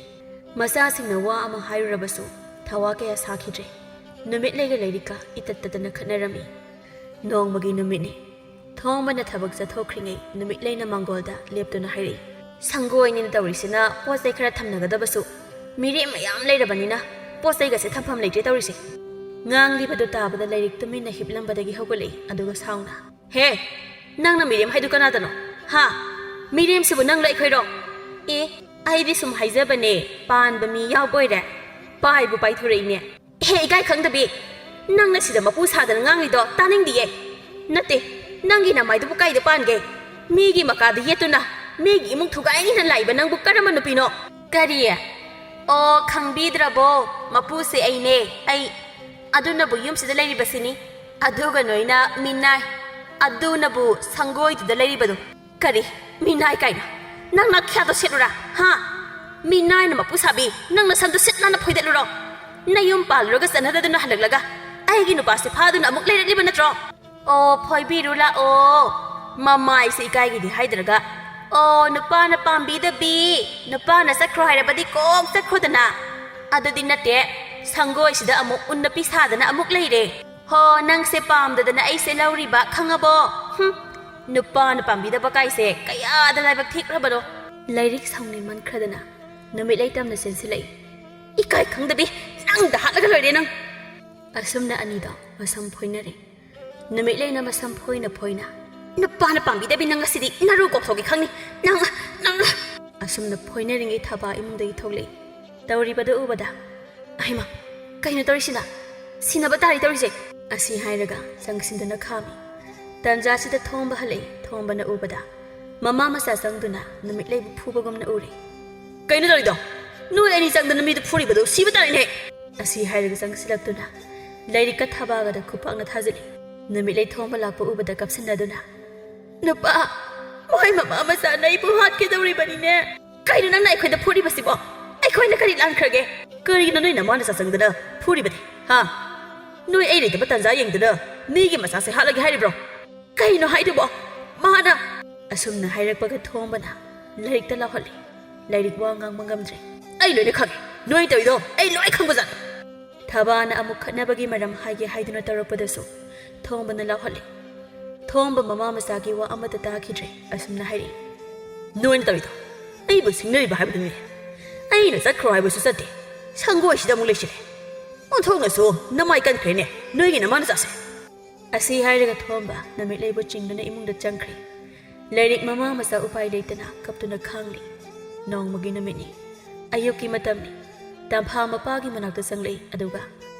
ꯃꯆꯥꯁꯤꯡꯅ ꯋꯥ ꯑꯃ ꯍꯥꯏꯔꯨꯔꯕꯁꯨ ꯊꯋꯥ ꯀꯌꯥ ꯁꯥꯈꯤꯗ꯭ꯔꯦ ꯅꯨꯃꯤꯠꯂꯩꯒ ꯂꯩꯔꯤꯛꯀ ꯏꯇꯠꯇꯗꯅ ꯈꯠꯅꯔꯝꯃꯤ ꯅꯣꯡꯃꯒꯤ ꯅꯨꯃꯤꯠꯅꯤ ꯊꯣꯝꯕꯅ ꯊꯕꯛ ꯆꯠꯊꯣꯛꯈ꯭ꯔꯤꯉꯩ ꯅꯨꯃꯤꯠꯂꯩꯅ ꯃꯥꯡꯒꯣꯜꯗ ꯂꯦꯞꯇꯨꯅ ꯍꯥꯏꯔꯛꯏ ꯁꯪꯒꯣꯏꯅꯤꯅ ꯇꯧꯔꯤꯁꯤꯅ ꯄꯣꯠ ꯆꯩ ꯈꯔ ꯊꯝꯅꯒꯗꯕꯁꯨ ꯃꯤꯔꯦꯝ ꯃꯌꯥꯝ ꯂꯩꯔꯕꯅꯤꯅ ꯄꯣꯠ ꯆꯩꯒꯁꯦ ꯊꯝꯐꯝ ꯂꯩꯇ꯭ꯔꯦ ꯇꯧꯔꯤꯁꯦ ꯉꯥꯡꯂꯤꯕꯗꯨ ꯇꯥꯕꯗ ꯂꯩꯔꯤꯛ ꯇꯨꯃꯤꯟꯅ ꯍꯤꯞꯂꯝꯕꯗꯒꯤ ꯍꯧꯒꯠꯂꯛꯏ ꯑꯗꯨꯒ ꯁꯥꯎꯅ ꯍꯦ ꯅꯪꯅ ꯃꯤꯔꯦꯝ ꯍꯥꯏꯗꯨ ꯀꯅꯥꯗꯅꯣ ꯍꯥ ꯃꯤꯔꯦꯝꯁꯤꯕꯨ ꯅꯪꯂ ꯑꯩꯈꯣꯏꯔꯣ ꯑꯦ ꯑꯩꯗꯤ ꯁꯨꯝ ꯍꯥꯏꯖꯕꯅꯦ ꯄꯥꯟꯕ ꯃꯤ ꯌꯥꯎꯕ ꯑꯣꯏꯔꯦ ꯄꯥꯏꯕꯨ ꯄꯥꯏꯊꯣꯔꯛꯏꯅꯦ ꯍꯦ ꯏꯀꯥꯏ ꯈꯪꯗꯕꯤ ꯅꯪꯅ ꯁꯤꯗ ꯃꯄꯨ ꯁꯥꯗꯅ ꯉꯥꯡꯂꯤꯗꯣ ꯇꯥꯅꯤꯡꯗꯤꯌꯦ ꯅꯠꯇꯦ ꯅꯪꯒꯤ ꯅꯃꯥꯏꯗꯨꯕꯨ ꯀꯥꯏꯗ ꯄꯥꯟꯒꯦ ꯃꯤꯒꯤ ꯃꯀꯥꯗ ꯌꯦꯠꯇꯨꯅ ꯃꯤꯒꯤ ꯏꯃꯨꯡ ꯊꯨꯒꯥꯏꯅ ꯂꯥꯛꯏꯕ ꯅꯪꯕꯨ ꯀꯔꯝꯕ ꯅꯨꯄꯤꯅꯣ ꯀꯔꯤ ꯑꯣ ꯈꯪꯕꯤꯗ꯭ꯔꯕꯣ ꯃꯄꯨꯁꯦ ꯑꯩꯅꯦ ꯑꯩ ꯑꯗꯨꯅꯕꯨ ꯌꯨꯝꯁꯤꯗ ꯂꯩꯔꯤꯕꯁꯤꯅꯤ ꯑꯗꯨꯒ ꯅꯣꯏꯅ ꯃꯤꯅꯥꯏ ꯑꯗꯨꯅꯕꯨ ꯁꯪꯒꯣꯏꯗꯨꯗ ꯂꯩꯔꯤꯕꯗꯣ ꯀꯔꯤ ꯃꯤꯅꯥꯏ ꯀꯥꯏꯅ ꯅꯪꯅ ꯈ꯭ꯌꯥꯗꯣ ꯁꯦꯠꯂꯨꯔꯥ ꯍꯥ ꯃꯤꯅꯥꯏꯅ ꯃꯄꯨ ꯁꯥꯕꯤ ꯅꯪꯅ ꯁꯝꯗꯨ ꯁꯤꯠ ꯅꯥꯟꯅ ꯐꯣꯏꯗꯠꯂꯨꯔꯣ ꯅꯌꯨꯝ ꯄꯥꯜꯂꯨꯔꯒ ꯆꯠꯅꯗꯗꯨꯅ ꯍꯜꯂꯛꯂꯒ ꯑꯩꯒꯤ ꯅꯨꯄꯥꯁꯦ ꯐꯥꯗꯨꯅ ꯑꯃꯨꯛ ꯂꯩꯔꯛꯂꯤꯕ ꯅꯠꯇ꯭ꯔꯣ ꯑꯣ ꯐꯣꯏꯕꯤꯔꯨ ꯂꯥꯛꯑꯣ ꯃꯃꯥꯏꯁꯦ ꯏꯀꯥꯏꯒꯤꯗꯤ ꯍꯥꯏꯗ꯭ꯔꯒ ꯑꯣ ꯅꯨꯄꯥꯅ ꯄꯥꯝꯕꯤꯗꯕꯤ ꯅꯨꯄꯥꯅ ꯆꯠꯈ꯭ꯔꯣ ꯍꯥꯏꯔꯕꯗꯤ ꯀꯣꯛ ꯆꯠꯈ꯭ꯔꯣꯗꯅ ꯑꯗꯨꯗꯤ ꯅꯠꯇꯦ ꯁꯪꯒꯣꯏꯁꯤꯗ ꯑꯃꯨꯛ ꯎꯟꯅꯄꯤ ꯁꯥꯗꯅ ꯑꯃꯨꯛ ꯂꯩꯔꯦ ꯍꯣ ꯅꯪꯁꯦ ꯄꯥꯝꯗꯗꯅ ꯑꯩꯁꯦ ꯂꯧꯔꯤꯕ ꯈꯪꯉꯕꯣ ꯅꯨꯄꯥꯅ ꯄꯥꯝꯕꯤꯗꯕ ꯀꯥꯏꯁꯦ ꯀꯌꯥꯗ ꯂꯥꯏꯕꯛ ꯊꯤꯈ꯭ꯔꯕꯅꯣ ꯂꯩꯔꯤꯛ ꯁꯥꯎꯅꯤꯡꯃꯟꯈ꯭ꯔꯗꯅ ꯅꯨꯃꯤꯠꯂꯩ ꯇꯝꯅ ꯆꯦꯟꯁꯤꯜꯂꯛꯏ ꯏꯀꯥꯏ ꯈꯪꯗꯕꯤ ꯅꯪꯗ ꯍꯥꯠꯂꯒ ꯂꯣꯏꯔꯦ ꯅꯪ ꯑꯁꯨꯝꯅ ꯑꯅꯤꯗꯣ ꯃꯁꯝ ꯐꯣꯏꯅꯔꯦ ꯅꯨꯃꯤꯠꯂꯩꯅ ꯃꯁꯝ ꯐꯣꯏꯅ ꯅꯨꯄꯥꯅ ꯄꯥꯝꯕꯤꯗꯕꯤ ꯅꯪ ꯉꯁꯤꯗꯤ ꯅꯔꯨ ꯀꯣꯛꯊꯣꯛꯒꯦ ꯈꯪꯅꯤ ꯅꯪ ꯑꯁꯨꯝꯅ ꯐꯣꯏꯅꯔꯤꯉꯩ ꯊꯕꯥ ꯏꯃꯨꯡꯗꯒꯤ ꯊꯣꯛꯂꯛꯏ ꯇꯧꯔꯤꯕꯗꯨ ꯎꯕꯗ ꯑꯩꯃ ꯀꯩꯅꯣ ꯇꯧꯔꯤꯁꯤꯅ ꯁꯤꯅꯕ ꯇꯥꯔꯤ ꯇꯧꯔꯤꯁꯦ ꯑꯁꯤ ꯍꯥꯏꯔꯒ ꯆꯪꯁꯤꯟꯗꯨꯅ ꯈꯥꯝꯃꯤ ꯇꯟꯖꯥꯁꯤꯗ ꯊꯣꯝꯕ ꯍꯜꯂꯛꯏ ꯊꯣꯝꯕꯅ ꯎꯕꯗ ꯃꯃꯥ ꯃꯆꯥ ꯆꯪꯗꯨꯅ ꯅꯨꯃꯤꯠꯂꯩꯕꯨ ꯐꯨꯕꯒꯨꯝꯅ ꯎꯔꯦ ꯀꯩꯅꯣ ꯇꯧꯔꯤꯗꯣ ꯅꯣꯏ ꯑꯅꯤ ꯆꯪꯗꯅ ꯃꯤꯗꯨ ꯐꯨꯔꯤꯕꯗꯣ ꯁꯤꯕ ꯇꯥꯔꯤꯅꯦ ꯑꯁꯤ ꯍꯥꯏꯔꯒ ꯆꯪꯁꯤꯜꯂꯛꯇꯨꯅ ꯂꯩꯔꯤꯛꯀ ꯊꯕꯥꯒꯗ ꯈꯨꯄꯥꯛꯅ ꯊꯥꯖꯤꯜꯂꯤ ꯅꯨꯃꯤꯠꯂꯩ ꯊꯣꯝꯕ ꯂꯥꯛꯄ ꯎꯕꯗ ꯀꯞꯁꯤꯟꯅꯗꯨꯅ ꯅꯨꯄꯥ ꯃꯣꯏ ꯃꯃꯥ ꯃꯆꯥꯅ ꯑꯩꯕꯨ ꯍꯥꯠꯀꯦꯗꯧꯔꯤꯕꯅꯤꯅꯦ ꯀꯩꯅꯣ ꯅꯪꯅ ꯑꯩꯈꯣꯏꯗ ꯐꯨꯔꯤꯕꯁꯤꯕꯣ ꯑꯩꯈꯣꯏꯅ ꯀꯔꯤ ꯂꯥꯟꯈ꯭ꯔꯒꯦ ꯀꯔꯤꯒꯤꯅꯣ ꯅꯣꯏ ꯅꯃꯥꯅ ꯆꯪꯗꯅ ꯐꯨꯔꯤꯕꯗꯤ ꯍꯥ ꯅꯣꯏ ꯑꯩ ꯂꯩꯇꯕ ꯇꯟꯖꯥ ꯌꯦꯡꯗꯨꯅ ꯃꯤꯒꯤ ꯃꯆꯥꯁꯦ ꯍꯥꯠꯂꯒꯦ ꯍꯥꯏꯔꯤꯕ꯭ꯔꯣ ꯀꯩꯅꯣ ꯍꯥꯏꯗꯨꯕꯣ ꯃꯥꯅ ꯑꯁꯨꯝꯅ ꯍꯥꯏꯔꯛꯄꯒ ꯊꯣꯝꯕꯅ ꯂꯩꯔꯤꯛꯇ ꯂꯥꯎꯍꯜꯂꯤ ꯂꯩꯔꯤꯛ ꯋꯥ ꯉꯥꯡꯕ ꯉꯝꯗ꯭ꯔꯦ ꯑꯩ ꯂꯣꯏꯅ ꯈꯪꯉꯦ ꯅꯣꯏ ꯇꯧꯔꯤꯗꯣ ꯑꯩ ꯂꯣꯏ ꯈꯪꯕꯖꯥꯠꯅꯤ ꯊꯕꯥꯅ ꯑꯃꯨꯛ ꯈꯠꯅꯕꯒꯤ ꯃꯔꯝ ꯍꯥꯏꯒꯦ ꯍꯥꯏꯗꯨꯅ ꯇꯧꯔꯛꯄꯗꯁꯨ ꯊꯣꯝꯕꯅ ꯂꯥꯎꯍꯜꯂꯤ ꯊꯣꯝꯕ ꯃꯃꯥ ꯃꯆꯥꯒꯤ ꯋꯥ ꯑꯃꯠꯇ ꯇꯥꯈꯤꯗ꯭ꯔꯦ ꯑꯁꯨꯝꯅ ꯍꯥꯏꯔꯛꯏ ꯅꯣꯏꯅ ꯇꯧꯔꯤꯗꯣ ꯑꯩꯕꯨ ꯁꯤꯡꯅꯔꯤꯕ ꯍꯥꯏꯕꯗꯨꯅꯤ ꯑꯩꯅ ꯆꯠꯈ꯭ꯔꯣ ꯍꯥꯏꯕꯁꯨ ꯆꯠꯇꯦ ꯁꯪꯒꯣꯏꯁꯤꯗ ꯑꯃꯨꯛ ꯂꯩꯁꯤꯜꯂꯦ ꯑꯣꯟꯊꯣꯛꯅꯁꯨ ꯅꯃꯥꯏ ꯀꯟꯈ꯭ꯔꯦꯅꯦ ꯅꯣꯏꯒꯤ ꯅꯃꯥ ꯅꯆꯥꯁꯦ ꯑꯁꯤ ꯍꯥꯏꯔꯒ ꯊꯣꯝꯕ ꯅꯨꯃꯤꯠꯂꯩꯕꯨ ꯆꯤꯡꯗꯨꯅ ꯏꯃꯨꯡꯗ ꯆꯪꯈ꯭ꯔꯦ ꯂꯩꯔꯤꯛ ꯃꯃꯥ ꯃꯆꯥ ꯎꯄꯥꯏ ꯂꯩꯇꯅ ꯀꯞꯇꯨꯅ ꯈꯥꯡꯂꯤ ꯅꯣꯡꯃꯒꯤ ꯅꯨꯃꯤꯠꯅꯤ ꯑꯌꯨꯛꯀꯤ ꯃꯇꯝꯅꯤ ꯇꯝꯐꯥ ꯃꯄꯥꯒꯤ ꯃꯅꯥꯛꯇ ꯆꯪꯂꯛꯏ ꯑꯗꯨꯒ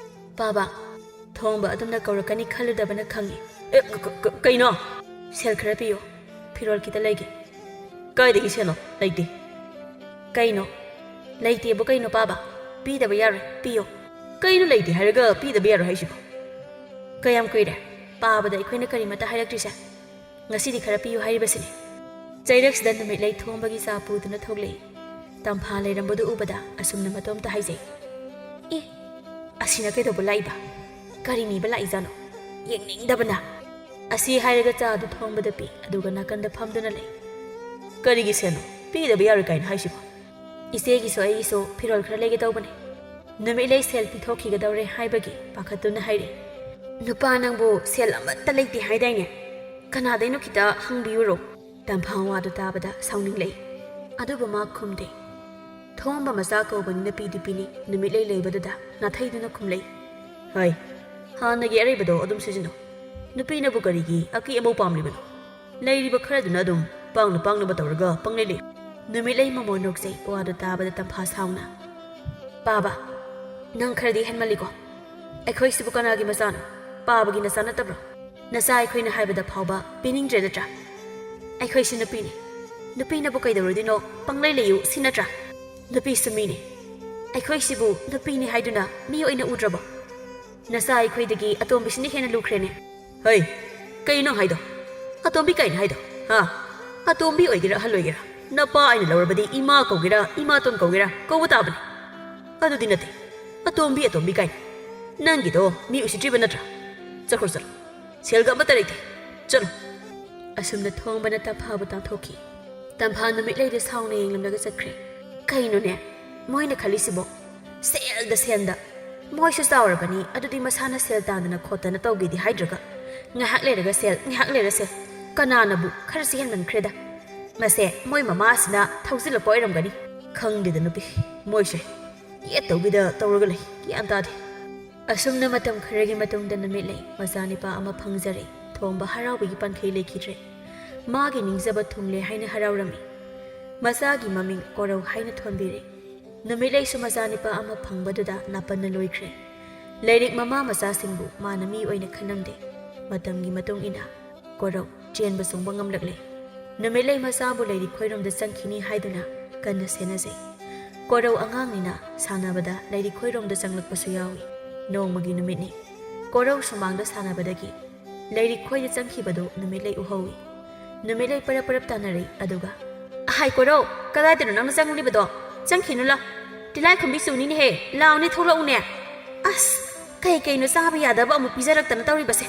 ꯄꯥꯕ ꯊꯣꯡꯕ ꯑꯗꯨꯝꯅ ꯀꯧꯔꯛꯀꯅꯤ ꯈꯜꯂꯨꯗꯕꯅ ꯈꯪꯉꯤ ꯀꯩꯅꯣ ꯁꯦꯜ ꯈꯔ ꯄꯤꯌꯣ ꯐꯤꯔꯣꯜ ꯈꯤꯇ ꯂꯩꯒꯦ ꯀꯥꯏꯗꯒꯤ ꯁꯦꯜꯅꯣ ꯂꯩꯇꯦ ꯀꯩꯅꯣ ꯂꯩꯇꯦꯕꯨ ꯀꯩꯅꯣ ꯄꯥꯕ ꯄꯤꯗꯕ ꯌꯥꯔꯣꯏ ꯄꯤꯌꯣ ꯀꯩꯅꯣ ꯂꯩꯇꯦ ꯍꯥꯏꯔꯒ ꯄꯤꯗꯕ ꯌꯥꯔꯣꯏ ꯍꯥꯏꯁꯤꯕꯣ ꯀꯌꯥꯝ ꯀꯨꯏꯔꯦ ꯄꯥꯕꯗ ꯑꯩꯈꯣꯏꯅ ꯀꯔꯤꯃꯠꯇ ꯍꯥꯏꯔꯛꯇ꯭ꯔꯤꯁꯦ ꯉꯁꯤꯗꯤ ꯈꯔ ꯄꯤꯌꯨ ꯍꯥꯏꯔꯤꯕꯁꯤꯅꯤ ꯆꯩꯔꯛꯁꯤꯗ ꯅꯨꯃꯤꯠꯂꯩ ꯊꯣꯡꯕꯒꯤ ꯆꯥ ꯄꯨꯗꯨꯅ ꯊꯣꯛꯂꯛꯏ ꯇꯝꯐꯥ ꯂꯩꯔꯝꯕꯗꯨ ꯎꯕꯗ ꯑꯁꯨꯝꯅ ꯃꯇꯣꯝꯇ ꯍꯥꯏꯖꯩ ꯑꯦ ꯑꯁꯤꯅ ꯀꯩꯗꯧꯕ ꯂꯥꯛꯏꯕ ꯀꯔꯤ ꯅꯤꯕ ꯂꯥꯛꯏꯖꯥꯅꯣ ꯌꯦꯡꯅꯤꯡꯗꯕꯅ ꯑꯁꯤ ꯍꯥꯏꯔꯒ ꯆꯥꯗꯨ ꯊꯣꯡꯕꯗ ꯄꯤ ꯑꯗꯨꯒ ꯅꯥꯀꯟꯗ ꯐꯝꯗꯨꯅ ꯂꯩ ꯀꯔꯤꯒꯤ ꯁꯦꯜꯅꯣ ꯄꯤꯗꯕ ꯌꯥꯔꯣꯏ ꯀꯥꯏꯅ ꯍꯥꯏꯁꯤꯕꯣ ꯏꯆꯦꯒꯤꯁꯨ ꯑꯩꯒꯤꯁꯨ ꯐꯤꯔꯣꯜ ꯈꯔ ꯂꯩꯒꯦ ꯇꯧꯕꯅꯤ ꯅꯨꯃꯤꯠꯂꯩ ꯁꯦꯜ ꯄꯤꯊꯣꯛꯈꯤꯒꯗꯧꯔꯦ ꯍꯥꯏꯕꯒꯤ ꯄꯥꯈꯠꯇꯨꯅ ꯍꯥꯏꯔꯤ ꯅꯨꯄꯥ ꯅꯪꯕꯨ ꯁꯦꯜ ꯑꯃꯠꯇ ꯂꯩꯇꯦ ꯍꯥꯏꯗꯥꯏꯅꯦ ꯀꯅꯥꯗꯩꯅꯣ ꯈꯤꯇ ꯍꯪꯕꯤꯌꯨꯔꯣ ꯇꯝꯐꯥ ꯋꯥꯗꯨ ꯇꯥꯕꯗ ꯁꯥꯎꯅꯤꯡꯂꯛꯏ ꯑꯗꯨꯕꯨ ꯃꯥ ꯈꯨꯝꯗꯦ ꯊꯣꯡꯕ ꯃꯆꯥ ꯀꯧꯕꯅꯤ ꯅꯨꯄꯤꯗꯤ ꯄꯤꯅꯤ ꯅꯨꯃꯤꯠꯂꯩ ꯂꯩꯕꯗꯨꯗ ꯅꯥꯊꯩꯗꯨꯅ ꯈꯨꯝꯂꯛꯏ ꯍꯣꯏ ꯍꯥꯟꯅꯒꯤ ꯑꯔꯩꯕꯗꯣ ꯑꯗꯨꯝ ꯁꯤꯖꯤꯟꯅꯧ ꯅꯨꯄꯤꯅꯕꯨ ꯀꯔꯤꯒꯤ ꯑꯀꯤ ꯑꯃꯧ ꯄꯥꯝꯂꯤꯕꯅꯣ ꯂꯩꯔꯤꯕ ꯈꯔꯗꯨꯅ ꯑꯗꯨꯝ ꯄꯥꯡꯅꯕ ꯇꯧꯔꯒ ꯄꯪꯂꯩ ꯂꯩ ꯅꯨꯃꯤꯠꯂꯩ ꯃꯃꯣꯟ ꯅꯣꯛꯆꯩ ꯋꯥꯗꯨ ꯇꯥꯕꯗ ꯇꯝꯐꯥ ꯁꯥꯎꯅ ꯄꯥꯕ ꯅꯪ ꯈꯔꯗꯤ ꯍꯦꯟꯃꯜꯂꯤꯀꯣ ꯑꯩꯈꯣꯏꯁꯤꯕꯨ ꯀꯅꯥꯒꯤ ꯃꯆꯥꯅꯣ ꯄꯥꯕꯒꯤ ꯅꯆꯥ ꯅꯠꯇꯕ꯭ꯔꯣ ꯅꯆꯥ ꯑꯩꯈꯣꯏꯅ ꯍꯥꯏꯕꯗ ꯐꯥꯎꯕ ꯄꯤꯅꯤꯡꯗ꯭ꯔꯦ ꯅꯠꯇ꯭ꯔꯥ ꯑꯩꯈꯣꯏꯁꯨ ꯅꯨꯄꯤꯅꯤ ꯅꯨꯄꯤꯅꯕꯨ ꯀꯩꯗꯧꯔꯣꯏꯗꯣꯏꯅꯣ ꯄꯪꯂꯩ ꯂꯩꯌꯨ ꯁꯤ ꯅꯠꯇ꯭ꯔꯥ ꯅꯨꯄꯤꯁꯨ ꯃꯤꯅꯤ ꯑꯩꯈꯣꯏꯁꯤꯕꯨ ꯅꯨꯄꯤꯅꯤ ꯍꯥꯏꯗꯨꯅ ꯃꯤ ꯑꯣꯏꯅ ꯎꯗ꯭ꯔꯕꯣ ꯅꯆꯥ ꯑꯩꯈꯣꯏꯗꯒꯤ ꯑꯇꯣꯝꯕꯤꯁꯤꯅ ꯍꯦꯟꯅ ꯂꯨꯈ꯭ꯔꯦꯅꯦ ꯍꯩ ꯀꯩꯅꯣ ꯍꯥꯏꯗꯣ ꯑꯇꯣꯝꯕꯤ ꯀꯩꯅꯣ ꯍꯥꯏꯗꯣ ꯍꯥ ꯑꯇꯣꯝꯕꯤ ꯑꯣꯏꯒꯦꯔꯥ ꯑꯍꯜ ꯑꯣꯏꯒꯦꯔꯥ ꯅꯄꯥ ꯑꯩꯅ ꯂꯧꯔꯕꯗꯤ ꯏꯃꯥ ꯀꯧꯒꯦꯔꯥ ꯏꯃꯥꯇꯣꯟ ꯀꯧꯒꯦꯔꯥ ꯀꯧꯕ ꯇꯥꯕꯅꯤ ꯑꯗꯨꯗꯤ ꯅꯠꯇꯦ ꯑꯇꯣꯝꯕꯤ ꯀꯥꯏꯅ ꯅꯪꯒꯤꯗꯣ ꯃꯤ ꯎꯁꯤꯠꯇ꯭ꯔꯤꯕ ꯅꯠꯇ꯭ꯔꯥ ꯆꯠꯈ꯭ꯔꯣ ꯆꯠꯂꯣ ꯁꯦꯜꯒ ꯑꯃꯠꯇ ꯂꯩꯇꯦ ꯆꯠꯂꯣ ꯑꯁꯨꯝꯅ ꯊꯣꯡꯕꯅ ꯇꯝꯐꯥꯕꯨ ꯇꯥꯟꯊꯣꯛꯈꯤ ꯇꯝꯐꯥ ꯅꯨꯃꯤꯠꯂꯩꯗ ꯁꯥꯎꯅ ꯌꯦꯡꯂꯝꯂꯒ ꯆꯠꯈ꯭ꯔꯦ ꯀꯩꯅꯣꯅꯦ ꯃꯣꯏꯅ ꯈꯜꯂꯤꯁꯤꯕꯣ ꯁꯦꯜꯗ ꯃꯣꯏꯁꯨ ꯆꯥꯎꯔꯕꯅꯤ ꯑꯗꯨꯗꯤ ꯃꯁꯥꯅ ꯁꯦꯜ ꯇꯥꯟꯗꯅ ꯈꯣꯠꯇꯅ ꯇꯧꯒꯦꯗꯤ ꯍꯥꯏꯗ꯭ꯔꯒ ꯉꯥꯏꯍꯥꯛ ꯂꯩꯔꯒ ꯁꯦꯜ ꯉꯥꯏꯍꯥꯛ ꯂꯩꯔ ꯁꯦꯜ ꯀꯅꯥꯅꯕꯨ ꯈꯔꯁꯤ ꯍꯦꯟꯃꯟꯈ꯭ꯔꯦꯗ ꯃꯁꯦ ꯃꯣꯏ ꯃꯃꯥꯁꯤꯅ ꯊꯧꯖꯤꯜꯂꯛꯄ ꯑꯣꯏꯔꯝꯒꯅꯤ ꯈꯪꯗꯦꯗ ꯅꯨꯄꯤ ꯃꯣꯏꯁꯦ ꯌꯦꯠ ꯇꯧꯕꯤꯗ ꯇꯧꯔꯒ ꯂꯩ ꯒ꯭ꯌꯥꯟ ꯇꯥꯗꯦ ꯑꯁꯨꯝꯅ ꯃꯇꯝ ꯈꯔꯒꯤ ꯃꯇꯨꯡꯗ ꯅꯨꯃꯤꯠꯂꯩ ꯃꯆꯥꯅꯤꯄꯥ ꯑꯃ ꯐꯪꯖꯔꯦ ꯊꯣꯡꯕ ꯍꯔꯥꯎꯕꯒꯤ ꯄꯥꯟꯈꯩ ꯂꯩꯈꯤꯗ꯭ꯔꯦ ꯃꯥꯒꯤ ꯅꯤꯡꯖꯕ ꯊꯨꯡꯂꯦ ꯍꯥꯏꯅ ꯍꯔꯥꯎꯔꯝꯃꯤ ꯃꯆꯥꯒꯤ ꯃꯃꯤꯡ ꯀꯣꯔꯧ ꯍꯥꯏꯅ ꯊꯣꯟꯕꯤꯔꯦ ꯅꯨꯃꯤꯠꯂꯩꯁꯨ ꯃꯆꯥꯅꯤꯄꯥ ꯑꯃ ꯐꯪꯕꯗꯨꯗ ꯅꯥꯄꯟꯅ ꯂꯣꯏꯈ꯭ꯔꯦ ꯂꯥꯏꯔꯤꯛ ꯃꯃꯥ ꯃꯆꯥꯁꯤꯡꯕꯨ ꯃꯥꯅ ꯃꯤ ꯑꯣꯏꯅ ꯈꯟꯅꯝꯗꯦ ꯃꯇꯝꯒꯤ ꯃꯇꯨꯡ ꯏꯟꯅ ꯀꯣꯔꯧ ꯆꯦꯟꯕ ꯆꯣꯡꯕ ꯉꯝꯂꯛꯂꯦ ꯅꯨꯃꯤꯠꯂꯩ ꯃꯆꯥꯕꯨ ꯂꯥꯏꯔꯤꯛ ꯈꯣꯏꯔꯣꯝꯗ ꯆꯪꯈꯤꯅꯤ ꯍꯥꯏꯗꯨꯅ ꯀꯟꯅ ꯁꯦꯟꯅꯖꯩ ꯀꯣꯔꯧ ꯑꯉꯥꯡꯅꯤꯅ ꯁꯥꯟꯅꯕꯗ ꯂꯥꯏꯔꯤꯛ ꯈꯣꯏꯔꯣꯝꯗ ꯆꯪꯂꯛꯄꯁꯨ ꯌꯥꯎꯏ ꯅꯣꯡꯃꯒꯤ ꯅꯨꯃꯤꯠꯅꯤ ꯀꯣꯔꯧ ꯁꯨꯃꯥꯡꯗ ꯁꯥꯟꯅꯕꯗꯒꯤ ꯂꯥꯏꯔꯤꯛ ꯈꯣꯏꯗ ꯆꯪꯈꯤꯕꯗꯨ ꯅꯨꯃꯤꯠꯂꯩ ꯎꯍꯧꯏ ꯅꯨꯃꯤꯠꯂꯩ ꯄꯔꯞ ꯇꯥꯟꯅꯔꯩ ꯑꯗꯨꯒ ꯑꯍꯥꯏ ꯀꯣꯔꯧ ꯀꯗꯥꯏꯗꯅꯣ ꯅꯪꯅ ꯆꯪꯂꯤꯕꯗꯣ ꯆꯪꯈꯤꯅꯨ ꯂꯥ ꯇꯤꯜꯂꯥꯏꯈꯨꯝꯕꯤ ꯆꯨꯅꯤꯅꯦꯍꯦ ꯂꯥꯎꯅꯦ ꯊꯣꯛꯂꯛꯎꯅꯦ ꯑꯁ ꯀꯩꯅꯣ ꯆꯥꯕ ꯌꯥꯗꯕ ꯑꯃꯨꯛ ꯄꯤꯖꯔꯛꯇꯅ ꯇꯧꯔꯤꯕꯁꯦ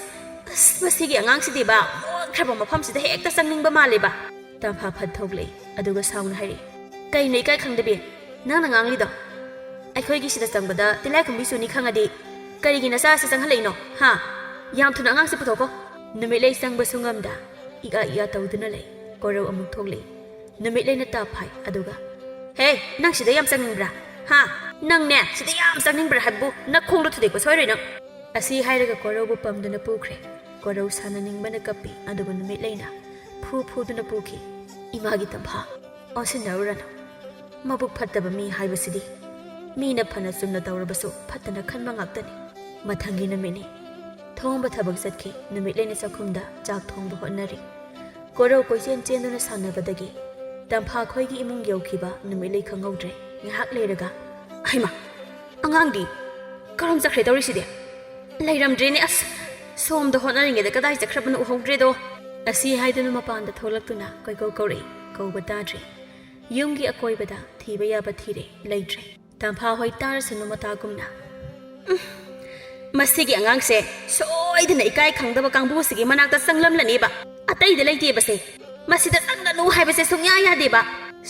ꯑꯁ ꯃꯁꯤꯒꯤ ꯑꯉꯥꯡꯁꯤꯗꯤꯕ ꯃꯣꯠꯈ꯭ꯔꯕ ꯃꯐꯝꯁꯤꯗ ꯍꯦꯛꯇ ꯆꯪꯅꯤꯡꯕ ꯃꯥꯜꯂꯦꯕ ꯇꯝꯐꯥ ꯐꯠ ꯊꯣꯛꯂꯛꯏ ꯑꯗꯨꯒ ꯁꯥꯎꯅ ꯍꯥꯏꯔꯛꯏ ꯀꯩꯅꯣ ꯏꯀꯥꯏ ꯈꯪꯗꯕꯤ ꯅꯪꯅ ꯉꯥꯡꯂꯤꯗꯣ ꯑꯩꯈꯣꯏꯒꯤ ꯁꯤꯗ ꯆꯪꯕꯗ ꯇꯤꯜꯂꯥꯏꯈꯨꯝꯕꯤ ꯆꯨꯅꯤ ꯈꯪꯉꯗꯤ ꯀꯔꯤꯒꯤ ꯅꯆꯥꯁꯤ ꯆꯪꯍꯜꯂꯛꯏꯅꯣ ꯍꯥ ꯌꯥꯝ ꯊꯨꯅ ꯑꯉꯥꯡꯁꯤ ꯄꯨꯊꯣꯛꯀꯣ ꯅꯨꯃꯤꯠꯂꯩ ꯆꯪꯕꯁꯨ ꯉꯝꯗ ꯏꯌꯥ ꯇꯧꯗꯨꯅ ꯂꯩ ꯀꯣꯔꯧ ꯑꯃꯨꯛ ꯊꯣꯛꯂꯛꯏ ꯅꯨꯃꯤꯠꯂꯩꯅ ꯇꯥꯞ ꯐꯥꯏ ꯑꯗꯨꯒ ꯍꯦ ꯅꯪ ꯁꯤꯗ ꯌꯥꯝ ꯆꯪꯅꯤꯡꯕ꯭ꯔꯥ ꯍꯥ ꯅꯪꯅꯦ ꯁꯤꯗ ꯌꯥꯝ ꯆꯪꯅꯤꯡꯕ꯭ꯔꯥ ꯍꯥꯏꯕꯕు ꯅꯈꯣꯡꯗꯣ ꯊꯨꯗꯦꯛꯄ ꯁꯣꯏꯔꯣꯏ ꯅꯪ ꯑꯁꯤ ꯍꯥꯏꯔꯒ ꯀꯣꯔꯧꯕꯨ ꯄꯝꯗꯨꯅ ꯄꯨꯈ꯭ꯔꯦ ꯀꯣꯔꯧ ꯁꯥꯟꯅꯅꯤꯡꯕꯅ ꯀꯞꯄꯤ ꯑꯗꯨꯕꯨ ꯅꯨꯃꯤꯠꯂꯩꯅ ꯐꯨꯗꯨꯅ ꯄꯨꯈꯤ ꯏꯃꯥꯒꯤ ꯇꯝꯐꯥ ꯑꯣꯟꯁꯤꯟꯅꯔꯨꯔꯅꯨ ꯃꯕꯨꯛ ꯐꯠꯇꯕ ꯃꯤ ꯍꯥꯏꯕꯁꯤꯗꯤ ꯃꯤꯅ ꯐꯅ ꯆꯨꯝꯅ ꯇꯧꯔꯕꯁꯨ ꯐꯠꯇꯅ ꯈꯟꯕ ꯉꯥꯛꯇꯅꯤ ꯃꯊꯪꯒꯤ ꯅꯨꯃꯤꯠꯅꯤ ꯊꯣꯡꯕ ꯊꯕꯛ ꯆꯠꯈꯤ ꯅꯨꯃꯤꯠꯂꯩꯅ ꯆꯥꯛꯈꯨꯝꯗ ꯆꯥꯛ ꯊꯣꯡꯕ ꯍꯣꯠꯅꯔꯤ ꯀꯣꯔꯧ ꯀꯣꯏꯆꯦꯟ ꯆꯦꯟꯗꯨꯅ ꯁꯥꯟꯅꯕꯗꯒꯤ ꯇꯝꯐꯥ ꯈꯣꯏꯒꯤ ꯏꯃꯨꯡ ꯌꯧꯈꯤꯕ ꯅꯨꯃꯤꯠꯂꯩ ꯈꯪꯍꯧꯗ꯭ꯔꯦ ꯉꯥꯏꯍꯥꯛ ꯂꯩꯔꯒ ꯍꯩꯃꯥ ꯑꯉꯥꯡꯗꯤ ꯀꯔꯝ ꯆꯠꯈ꯭ꯔꯦ ꯇꯧꯔꯤꯁꯤꯗꯤ ꯂꯩꯔꯝꯗ꯭ꯔꯦꯅꯦ ꯑꯁ ꯁꯣꯝꯗ ꯍꯣꯠꯅꯔꯤꯉꯩꯗ ꯀꯗꯥꯏ ꯆꯠꯈ꯭ꯔꯕꯅꯣ ꯎꯍꯧꯗ꯭ꯔꯦꯗꯣ ꯑꯁꯤ ꯍꯥꯏꯗꯨꯅ ꯃꯄꯥꯟꯗ ꯊꯣꯛꯂꯛꯇꯨꯅ ꯀꯣꯏꯀꯧ ꯀꯧꯔꯛꯏ ꯀꯧꯕ ꯇꯥꯗ꯭ꯔꯦ ꯌꯨꯝꯒꯤ ꯑꯀꯣꯏꯕꯗ ꯊꯤꯕ ꯌꯥꯕ ꯊꯤꯔꯦ ꯂꯩꯇ꯭ꯔꯦ ꯇꯝꯐꯥ ꯍꯣꯏ ꯇꯥꯔꯁꯅꯨ ꯃꯇꯥꯒꯨꯝꯅ ꯃꯁꯤꯒꯤ ꯑꯉꯥꯡꯁꯦ ꯁꯣꯏꯗꯅ ꯏꯀꯥꯏ ꯈꯪꯗꯕ ꯀꯥꯡꯕꯨꯁꯤꯒꯤ ꯃꯅꯥꯛꯇ ꯆꯪꯂꯝꯂꯅꯦꯕ ꯑꯇꯩꯗ ꯂꯩꯇꯦꯕꯁꯦ ꯃꯁꯤꯗ ꯆꯪꯒꯅꯨ ꯍꯥꯏꯕꯁꯦ ꯁꯨꯡꯌꯥ ꯌꯥꯗꯦꯕ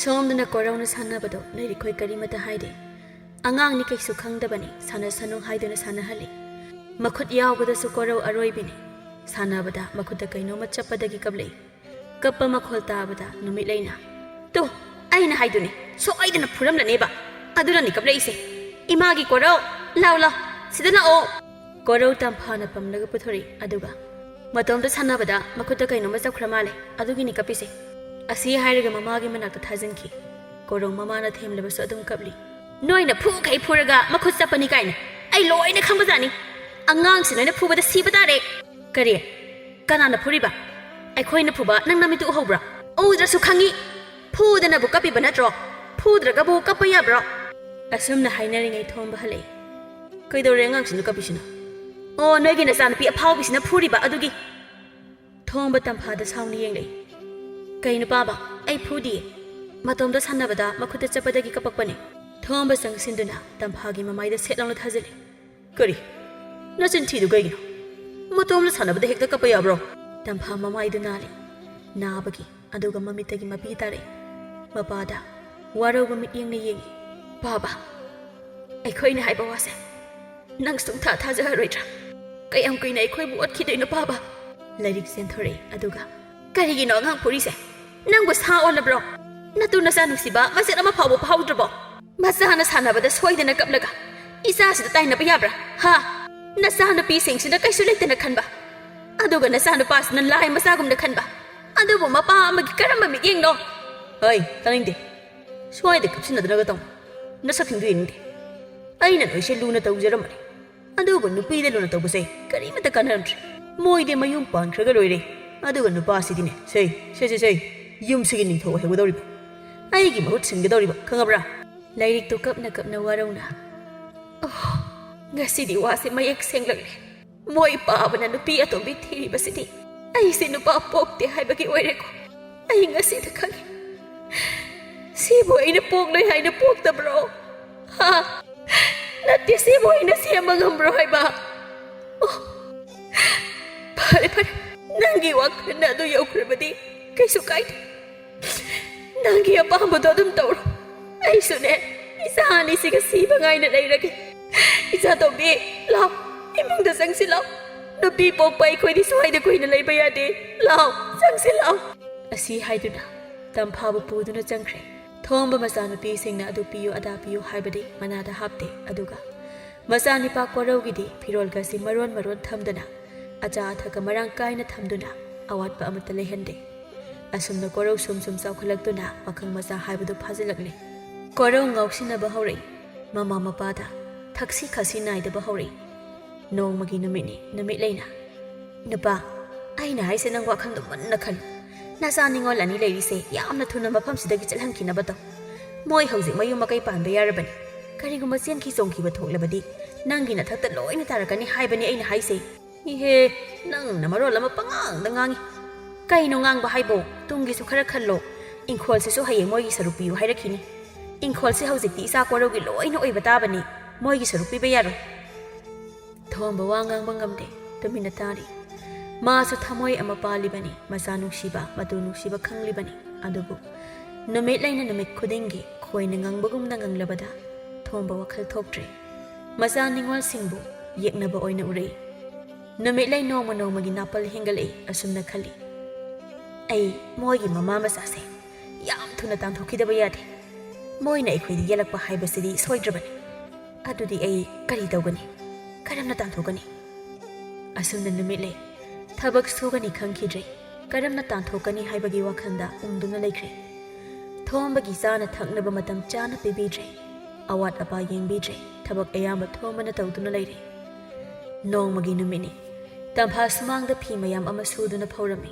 ꯁꯣꯝꯗꯅ ꯀꯣꯔꯧꯅ ꯁꯥꯟꯅꯕꯗꯣ ꯂꯩꯔꯤꯈꯣꯏ ꯀꯔꯤꯃꯇ ꯍꯥꯏꯗꯦ ꯑꯉꯥꯡꯅꯤ ꯀꯩꯁꯨ ꯈꯪꯗꯕꯅꯤ ꯁꯥꯟꯅꯁꯅꯨ ꯍꯥꯏꯗꯨꯅ ꯁꯥꯟꯅꯍꯜꯂꯤ ꯃꯈꯨꯠ ꯌꯥꯎꯕꯗꯁꯨ ꯀꯣꯔꯧ ꯑꯔꯣꯏꯕꯤꯅꯤ ꯁꯥꯟꯅꯕꯗ ꯃꯈꯨꯠꯇ ꯀꯩꯅꯣꯝꯃ ꯆꯞꯄꯗꯒꯤ ꯀꯞꯂꯛꯏ ꯀꯞꯄ ꯃꯈꯣꯜ ꯇꯥꯕꯗ ꯅꯨꯃꯤꯠꯂꯩꯅ ꯇꯨ ꯑꯩꯅ ꯍꯥꯏꯗꯨꯅꯤ ꯁꯣꯏꯗꯅ ꯐꯨꯔꯝꯂꯅꯦꯕ ꯑꯗꯨꯅꯅꯤ ꯀꯞꯂꯛꯏꯁꯦ ꯏꯃꯥꯒꯤ ꯀꯣꯔꯧ ꯂꯥꯎ ꯁꯤꯗ ꯂꯥꯛꯑꯣ ꯀꯣꯔꯧ ꯇꯝꯐꯥꯅ ꯄꯝꯂꯒ ꯄꯨꯊꯣꯔꯛꯏ ꯑꯗꯨꯒ ꯃꯇꯣꯝꯇ ꯁꯥꯟꯅꯕꯗ ꯃꯈꯨꯠꯇ ꯀꯩꯅꯣꯝꯃ ꯆꯞꯈ꯭ꯔ ꯃꯥꯜꯂꯦ ꯑꯗꯨꯒꯤꯅꯤ ꯀꯞꯄꯤꯁꯦ ꯑꯁꯤ ꯍꯥꯏꯔꯒ ꯃꯃꯥꯒꯤ ꯃꯅꯥꯛꯇ ꯊꯥꯖꯤꯟꯈꯤ ꯀꯣꯔꯧ ꯃꯃꯥꯅ ꯊꯦꯝꯂꯕꯁꯨ ꯑꯗꯨꯝ ꯀꯞꯂꯤ ꯅꯣꯏꯅ ꯐꯨꯈꯩ ꯐꯨꯔꯒ ꯃꯈꯨꯠ ꯆꯞꯄꯅꯤ ꯀꯥꯏꯅ ꯑꯩ ꯂꯣꯏꯅ ꯈꯪꯕꯖꯥꯠꯅꯤ ꯑꯉꯥꯡꯁꯤ ꯅꯣꯏꯅ ꯐꯨꯕꯗ ꯁꯤꯕ ꯇꯥꯔꯦ ꯀꯔꯤ ꯀꯅꯥꯅ ꯐꯨꯔꯤꯕ ꯑꯩꯈꯣꯏꯅ ꯐꯨꯕ ꯅꯪ ꯅꯃꯤꯠꯇꯨ ꯎꯍꯧꯕ꯭ꯔꯥ ꯎꯗ꯭ꯔꯁꯨ ꯈꯪꯉꯤ ꯐꯨꯗꯅꯕꯨ ꯀꯞꯄꯤꯕ ꯅꯠꯇ꯭ꯔꯣ ꯐꯨꯗ꯭ꯔꯒꯕꯨ ꯀꯞꯄ ꯌꯥꯕ꯭ꯔꯣ ꯑꯁꯨꯝꯅ ꯍꯥꯏꯅꯔꯤꯉꯩ ꯊꯣꯡꯕ ꯍꯜꯂꯛꯏ ꯀꯩꯗꯧꯔꯦ ꯑꯉꯥꯡꯁꯤꯅ ꯀꯞꯄꯤꯁꯤꯅ ꯑꯣ ꯅꯣꯏꯒꯤ ꯅꯆꯥꯅꯨꯄꯤ ꯑꯐꯥꯎꯕꯤꯁꯤꯅ ꯐꯨꯔꯤꯕ ꯑꯗꯨꯒꯤ ꯊꯣꯡꯕ ꯇꯝꯐꯥꯗ ꯁꯥꯎꯅ ꯌꯦꯡꯂꯛꯏ ꯀꯩꯅꯣ ꯄꯥꯕ ꯑꯩ ꯐꯨꯗꯤꯌꯦ ꯃꯇꯣꯝꯗ ꯁꯥꯟꯅꯕꯗ ꯃꯈꯨꯠꯇ ꯆꯞꯄꯗꯒꯤ ꯀꯞꯄꯛꯄꯅꯦ ꯊꯣꯡꯕ ꯆꯪꯁꯤꯟꯗꯨꯅ ꯇꯝꯐꯥꯒꯤ ꯃꯃꯥꯏꯗ ꯁꯦꯠ ꯂꯥꯎꯅ ꯊꯥꯖꯤꯜꯂꯤ ꯀꯔꯤ ꯅꯆꯤꯟ ꯊꯤꯗꯨ ꯀꯩꯒꯤꯅꯣ ꯃꯇꯣꯝꯗ ꯁꯥꯟꯅꯕꯗ ꯍꯦꯛꯇ ꯀꯞꯄ ꯌꯥꯕ꯭ꯔꯣ ꯇꯝꯐꯥ ꯃꯃꯥꯏꯗꯨ ꯅꯥꯜꯂꯤ ꯅꯥꯕꯒꯤ ꯑꯗꯨꯒ ꯃꯃꯤꯠꯇꯒꯤ ꯃꯄꯤ ꯇꯥꯔꯛꯏ ꯃꯄꯥꯗ ꯋꯥꯔꯧꯕ ꯃꯤꯠꯌꯦꯡꯅ ꯌꯦꯡꯉꯤ ꯄꯥꯕ ꯑꯩꯈꯣꯏꯅ ꯍꯥꯏꯕ ꯋꯥꯁꯦ ꯅꯪ ꯁꯨꯡꯊꯥ ꯊꯥꯖꯔꯔꯣꯏꯗ꯭ꯔꯥ ꯀꯌꯥꯝ ꯀꯨꯏꯅ ꯑꯩꯈꯣꯏꯕꯨ ꯑꯣꯠꯈꯤꯗꯣꯏꯅꯣ ꯄꯥꯕ ꯂꯥꯏꯔꯤꯛ ꯆꯦꯟꯊꯣꯔꯛꯏ ꯑꯗꯨꯒ ꯀꯔꯤꯒꯤꯅꯣ ꯑꯉꯥꯡ ꯐꯨꯔꯤꯁꯦ ꯅꯪꯕꯨ ꯁꯥ ꯑꯣꯜꯂꯕ꯭ꯔꯣ? ꯅꯇꯨ ꯅꯆꯥ ꯅꯨꯡꯁꯤꯕ ꯃꯆꯦꯠ ꯑꯃ ꯐꯥꯎꯕ ꯐꯥꯎꯗ꯭ꯔꯕꯣ? ꯃꯆꯥꯅ ꯁꯥꯟꯅꯕꯗ ꯁꯣꯏꯗꯅ ꯀꯞꯂꯒ ꯏꯆꯥꯁꯤꯗ ꯇꯥꯏꯅꯕ ꯌꯥꯕ꯭ꯔꯥ? ꯍꯥ? ꯅꯆꯥꯅꯨꯄꯤꯁꯤꯡꯁꯤꯅ ꯀꯩꯁꯨ ꯂꯩꯇꯅ ꯈꯟꯕ, ꯑꯗꯨꯒ ꯅꯆꯥꯅꯨꯄꯥꯁꯤꯅ ꯂꯥꯏ ꯃꯆꯥꯒꯨꯝꯅ ꯈꯟꯕ, ꯑꯗꯨꯕꯨ ꯃꯄꯥ ꯑꯃꯒꯤ ꯀꯔꯝꯕ ꯃꯤꯠꯌꯦꯡꯅꯣ? ꯍꯩ, ꯇꯥꯅꯤꯡꯗꯦ. ꯁ꯭ꯋꯥꯏꯗ ꯀꯞꯁꯤꯟꯅꯗꯅꯒ ꯇꯧ. ꯅꯁꯛꯁꯤꯡꯗꯨ ꯌꯦꯡꯅꯤꯡꯗꯦ. ꯑꯩꯅ ꯅꯣꯏꯁꯦ ꯂꯨꯅ ꯇꯧꯖꯔꯝꯕꯅꯤ, ꯑꯗꯨꯕꯨ ꯅꯨꯄꯤꯗ ꯂꯨꯅ ꯇꯧꯕꯁꯦ ꯀꯔꯤꯃꯠꯇ ꯀꯥꯟꯅꯔꯝꯗ꯭ꯔꯦ. ꯃꯣꯏꯗꯤ ꯃꯌꯨꯝ ꯄꯥꯟꯈ꯭ꯔꯒ ꯂꯣꯏꯔꯦ, ꯑꯗꯨꯒ ꯅꯨꯄꯥꯁꯤꯗꯤꯅꯦ ꯁꯦ ꯌꯨꯝꯁꯤꯒꯤ ꯅꯤꯡꯊꯧ ꯑꯣꯏꯍꯧꯒꯗꯧꯔꯤꯕ, ꯑꯩꯒꯤ ꯃꯍꯨꯠ ꯁꯤꯟꯒꯗꯧꯔꯤꯕ, ꯈꯪꯉꯕ꯭ꯔꯥ? ꯂꯥꯏꯔꯤꯛꯇꯨ ꯀꯞꯅ ꯀꯞꯅ ꯋꯥꯔꯧꯅ. ꯉꯁꯤꯗꯤ ꯋꯥꯁꯦ ꯃꯌꯦꯛ ꯁꯦꯡꯂꯛꯂꯦ. ꯃꯣꯏ ꯄꯥꯕꯅ ꯅꯨꯄꯤ ꯑꯇꯣꯝꯕꯤ ꯊꯤꯔꯤꯕꯁꯤꯗꯤ ꯑꯩꯁꯦ ꯅꯨꯄꯥ ꯄꯣꯛꯇꯦ ꯍꯥꯏꯕꯒꯤ ꯑꯣꯏꯔꯦꯀꯣ. ꯑꯩ ꯉꯁꯤꯗ ꯈꯪꯉꯦ. ꯁꯤꯕꯨ ꯑꯩꯅ ꯄꯣꯛꯂꯣꯏ ꯍꯥꯏꯅ ꯄꯣꯛꯇꯕ꯭ꯔꯣ? ꯍꯥ? ꯅꯠꯇꯦ, ꯁꯤꯕꯨ ꯑꯩꯅ ꯁꯦꯝꯕ ꯉꯝꯕ꯭ꯔꯣ ꯍꯥꯏꯕ? ꯐꯔꯦ, ꯅꯪꯒꯤ ꯋꯥꯈꯜꯗ ꯑꯗꯨ ꯌꯧꯈ꯭ꯔꯕꯗꯤ ꯀꯩꯁꯨ ꯀꯥꯏꯗꯦ. ꯅꯪꯒꯤ ꯑꯄꯥꯝꯕꯗꯣ ꯑꯗꯨꯝ ꯇꯧꯔꯣ. ꯑꯩꯁꯨꯅꯦ ꯏꯆꯥ ꯑꯅꯤꯁꯤꯒ ꯁꯤꯕ ꯉꯥꯏꯅ ꯂꯩꯔꯒꯦ. ꯏꯆꯥ ꯇꯣꯝꯕꯤ, ꯂꯥꯎ, ꯏꯃꯨꯡꯗ ꯆꯪꯁꯤꯜꯂꯥꯎ. ꯅꯨꯄꯤ ꯄꯣꯛꯄ ꯑꯩꯈꯣꯏꯗꯤ ꯁ꯭ꯋꯥꯏꯗ ꯀꯨꯏꯅ ꯂꯩꯕ ꯌꯥꯗꯦ. ꯂꯥꯎ, ꯆꯪꯁꯤꯜꯂꯥꯎ. ꯑꯁꯤ ꯍꯥꯏꯗꯨꯅ ꯇꯝꯐꯥꯕꯨ ꯄꯨꯗꯨꯅ ꯆꯪꯈ꯭ꯔꯦ. ꯊꯣꯝꯕ ꯃꯆꯥꯅꯨꯄꯤꯁꯤꯡꯅ ꯑꯗꯨ ꯄꯤꯌꯨ ꯑꯗꯥ ꯄꯤꯌꯨ ꯍꯥꯏꯕꯗꯤ ꯃꯅꯥꯗ ꯍꯥꯞꯇꯦ. ꯑꯗꯨꯒ ꯃꯆꯥꯅꯤꯄꯥ ꯀꯣꯔꯧꯒꯤꯗꯤ ꯐꯤꯔꯣꯜꯒꯁꯤ ꯃꯔꯣꯟ ꯊꯝꯗꯅ, ꯑꯆꯥ ꯑꯊꯛꯀ ꯃꯔꯥꯡ ꯀꯥꯏꯅ ꯊꯝꯗꯨꯅ ꯑꯋꯥꯠꯄ ꯑꯃꯠꯇ ꯂꯩꯍꯟꯗꯦ. ꯑꯁꯨꯝꯅ ꯀꯣꯔꯧ ꯁꯨꯝ ꯆꯥꯎꯈꯠꯂꯛꯇꯨꯅ ꯄꯥꯈꯪ ꯃꯆꯥ ꯍꯥꯏꯕꯗꯨ ꯐꯥꯖꯤꯜꯂꯛꯂꯦ. ꯀꯣꯔꯧ ꯉꯥꯎꯁꯤꯟꯅꯕ ꯍꯧꯔꯛꯏ. ꯃꯃꯥ ꯃꯄꯥꯗ ꯊꯛꯁꯤ ꯈꯥꯁꯤ ナꯏꯗꯕ ꯍꯧꯔꯛꯏ. ꯅꯣꯡꯃꯒꯤ ꯅꯨꯃꯤꯠꯅꯤ. ꯅꯨꯃꯤꯠ ꯂꯩꯅ, ꯅꯨꯄꯥ, ꯑꯩꯅ ꯍꯥꯏꯁꯦ ꯅꯪ ꯋꯥꯈꯜꯗꯣ ꯃꯨꯟꯅ ꯈꯜꯂꯨ. ꯅꯆꯥ ꯅꯤꯡꯉꯣꯜ ꯑꯅꯤ ꯂꯩꯔꯤꯁꯦ ꯌꯥꯝꯅ ꯊꯨꯅ ꯃꯐꯝꯁꯤꯗꯒꯤ ꯆꯠꯍꯟꯈꯤꯅꯕ ꯇꯧ. ꯃꯣꯏ ꯍꯧꯖꯤꯛ ꯃꯌꯨꯝ ꯃꯀꯩ ꯄꯥꯟꯕ ꯌꯥꯔꯕꯅꯤ. ꯀꯔꯤꯒꯨꯝꯕ ꯆꯦꯟꯈꯤ ꯆꯣꯡꯈꯤꯕ ꯊꯣꯛꯂꯕꯗꯤ ꯅꯪꯒꯤ ꯅꯊꯛꯇ ꯂꯣꯏꯅ ꯇꯥꯔꯛꯀꯅꯤ ꯍꯥꯏꯕꯅꯤ ꯑꯩꯅ ꯍꯥꯏꯁꯦ. ꯏꯍꯦ, ꯅꯪꯅ ꯃꯔꯣꯜ ꯑꯃ ꯄꯉꯥꯡꯗ ꯉꯥꯡꯉꯤ. ꯀꯩꯅꯣ ꯉꯥꯡꯕ ꯍꯥꯏꯕꯣ? ꯇꯨꯡꯒꯤꯁꯨ ꯈꯔ ꯈꯜꯂꯣ. ꯏꯪꯈꯣꯜꯁꯤꯁꯨ ꯍꯌꯦꯡ ꯃꯣꯏꯒꯤ ꯁꯔꯨꯛ ꯄꯤꯌꯨ ꯍꯥꯏꯔꯛꯈꯤꯅꯤ. ꯏꯪꯈꯣꯜꯁꯤ ꯍꯧꯖꯤꯛꯇꯤ ꯏꯆꯥ ꯀꯣꯔꯧꯒꯤ ꯂꯣꯏꯅ ꯑꯣꯏꯕ ꯇꯥꯕꯅꯤ. ꯃꯣꯏꯒꯤ ꯁꯔꯨꯛ ꯄꯤꯕ ꯌꯥꯔꯣꯏ. ꯊꯣꯝꯕ ꯋꯥ ꯉꯥꯡꯕ ꯉꯝꯗꯦ, ꯇꯨꯃꯤꯟꯅ ꯇꯥꯔꯤ. ꯃꯥꯁꯨ ꯊꯃꯣꯏ ꯑꯃ ꯄꯥꯜꯂꯤꯕꯅꯤ, ꯃꯆꯥ ꯅꯨꯡꯁꯤꯕ, ꯃꯇꯨ ꯅꯨꯡꯁꯤꯕ ꯈꯪꯂꯤꯕꯅꯤ. ꯑꯗꯨꯕꯨ ꯅꯨꯃꯤꯠ ꯂꯩꯅ ꯅꯨꯃꯤꯠ ꯈꯨꯗꯤꯡꯒꯤ ꯈꯣꯏꯅ ꯉꯪꯕꯒꯨꯝꯅ ꯉꯪꯂꯕꯗ ꯊꯣꯝꯕ ꯋꯥꯈꯜ ꯊꯣꯛꯇ꯭ꯔꯦ. ꯃꯆꯥ ꯅꯤꯡꯉꯣꯜꯁꯤꯡꯕꯨ ꯌꯦꯛꯅꯕ ꯑꯣꯏꯅ ꯎꯔꯛꯏ. ꯅꯨꯃꯤꯠ ꯂꯩ ꯅꯣꯡꯃꯒꯤ ꯅꯥꯄꯜ ꯍꯦꯟꯒꯠꯂꯛꯏ. ꯑꯁꯨꯝꯅ ꯈꯜꯂꯤ, ꯑꯩ ꯃꯣꯏꯒꯤ ꯃꯃꯥ ꯃꯆꯥꯁꯦ ꯌꯥꯝ ꯊꯨꯅ ꯇꯥꯟꯊꯣꯛꯈꯤꯗꯕ ꯌꯥꯗꯦ. ꯃꯣꯏꯅ ꯑꯩꯈꯣꯏꯗ ꯌꯦꯜꯂꯛꯄ ꯍꯥꯏꯕꯁꯤꯗꯤ ꯁꯣꯏꯗ꯭ꯔꯕꯅꯤ. ꯑꯗꯨꯗꯤ ꯑꯩ ꯀꯔꯤ ꯇꯧꯒꯅꯤ? ꯀꯔꯝꯅ ꯇꯥꯟꯊꯣꯛꯀꯅꯤ? ꯑꯁꯨꯝꯅ ꯅꯨꯃꯤꯠ ꯂꯩ ꯊꯕꯛ ꯁꯨꯒꯅꯤ ꯈꯪꯈꯤꯗ꯭ꯔꯦ. ꯀꯔꯝꯅ ꯇꯥꯟꯊꯣꯛꯀꯅꯤ ꯍꯥꯏꯕꯒꯤ ꯋꯥꯈꯜꯗ ꯎꯪꯗꯨꯅ ꯂꯩꯈ꯭ꯔꯦ. ꯊꯣꯝꯕꯒꯤ ꯆꯥꯅ ꯊꯛꯅꯕ ꯃꯇꯝ ꯆꯥꯅ ꯄꯤꯕꯤꯗ꯭ꯔꯦ. ꯑꯋꯥꯠ ꯑꯄꯥ ꯌꯦꯡꯕꯤꯗ꯭ꯔꯦ. ꯊꯕꯛ ꯑꯌꯥꯝꯕ ꯊꯣꯝꯕꯅ ꯇꯧꯗꯨꯅ ꯂꯩꯔꯦ. ꯅꯣꯡꯃꯒꯤ ꯅꯨꯃꯤꯠꯅꯤ. ꯇꯝꯐꯥ ꯁꯨꯃꯥꯡꯗ ꯐꯤ ꯃꯌꯥꯝ ꯑꯃ ꯁꯨꯗꯨꯅ ꯐꯧꯔꯝꯃꯤ.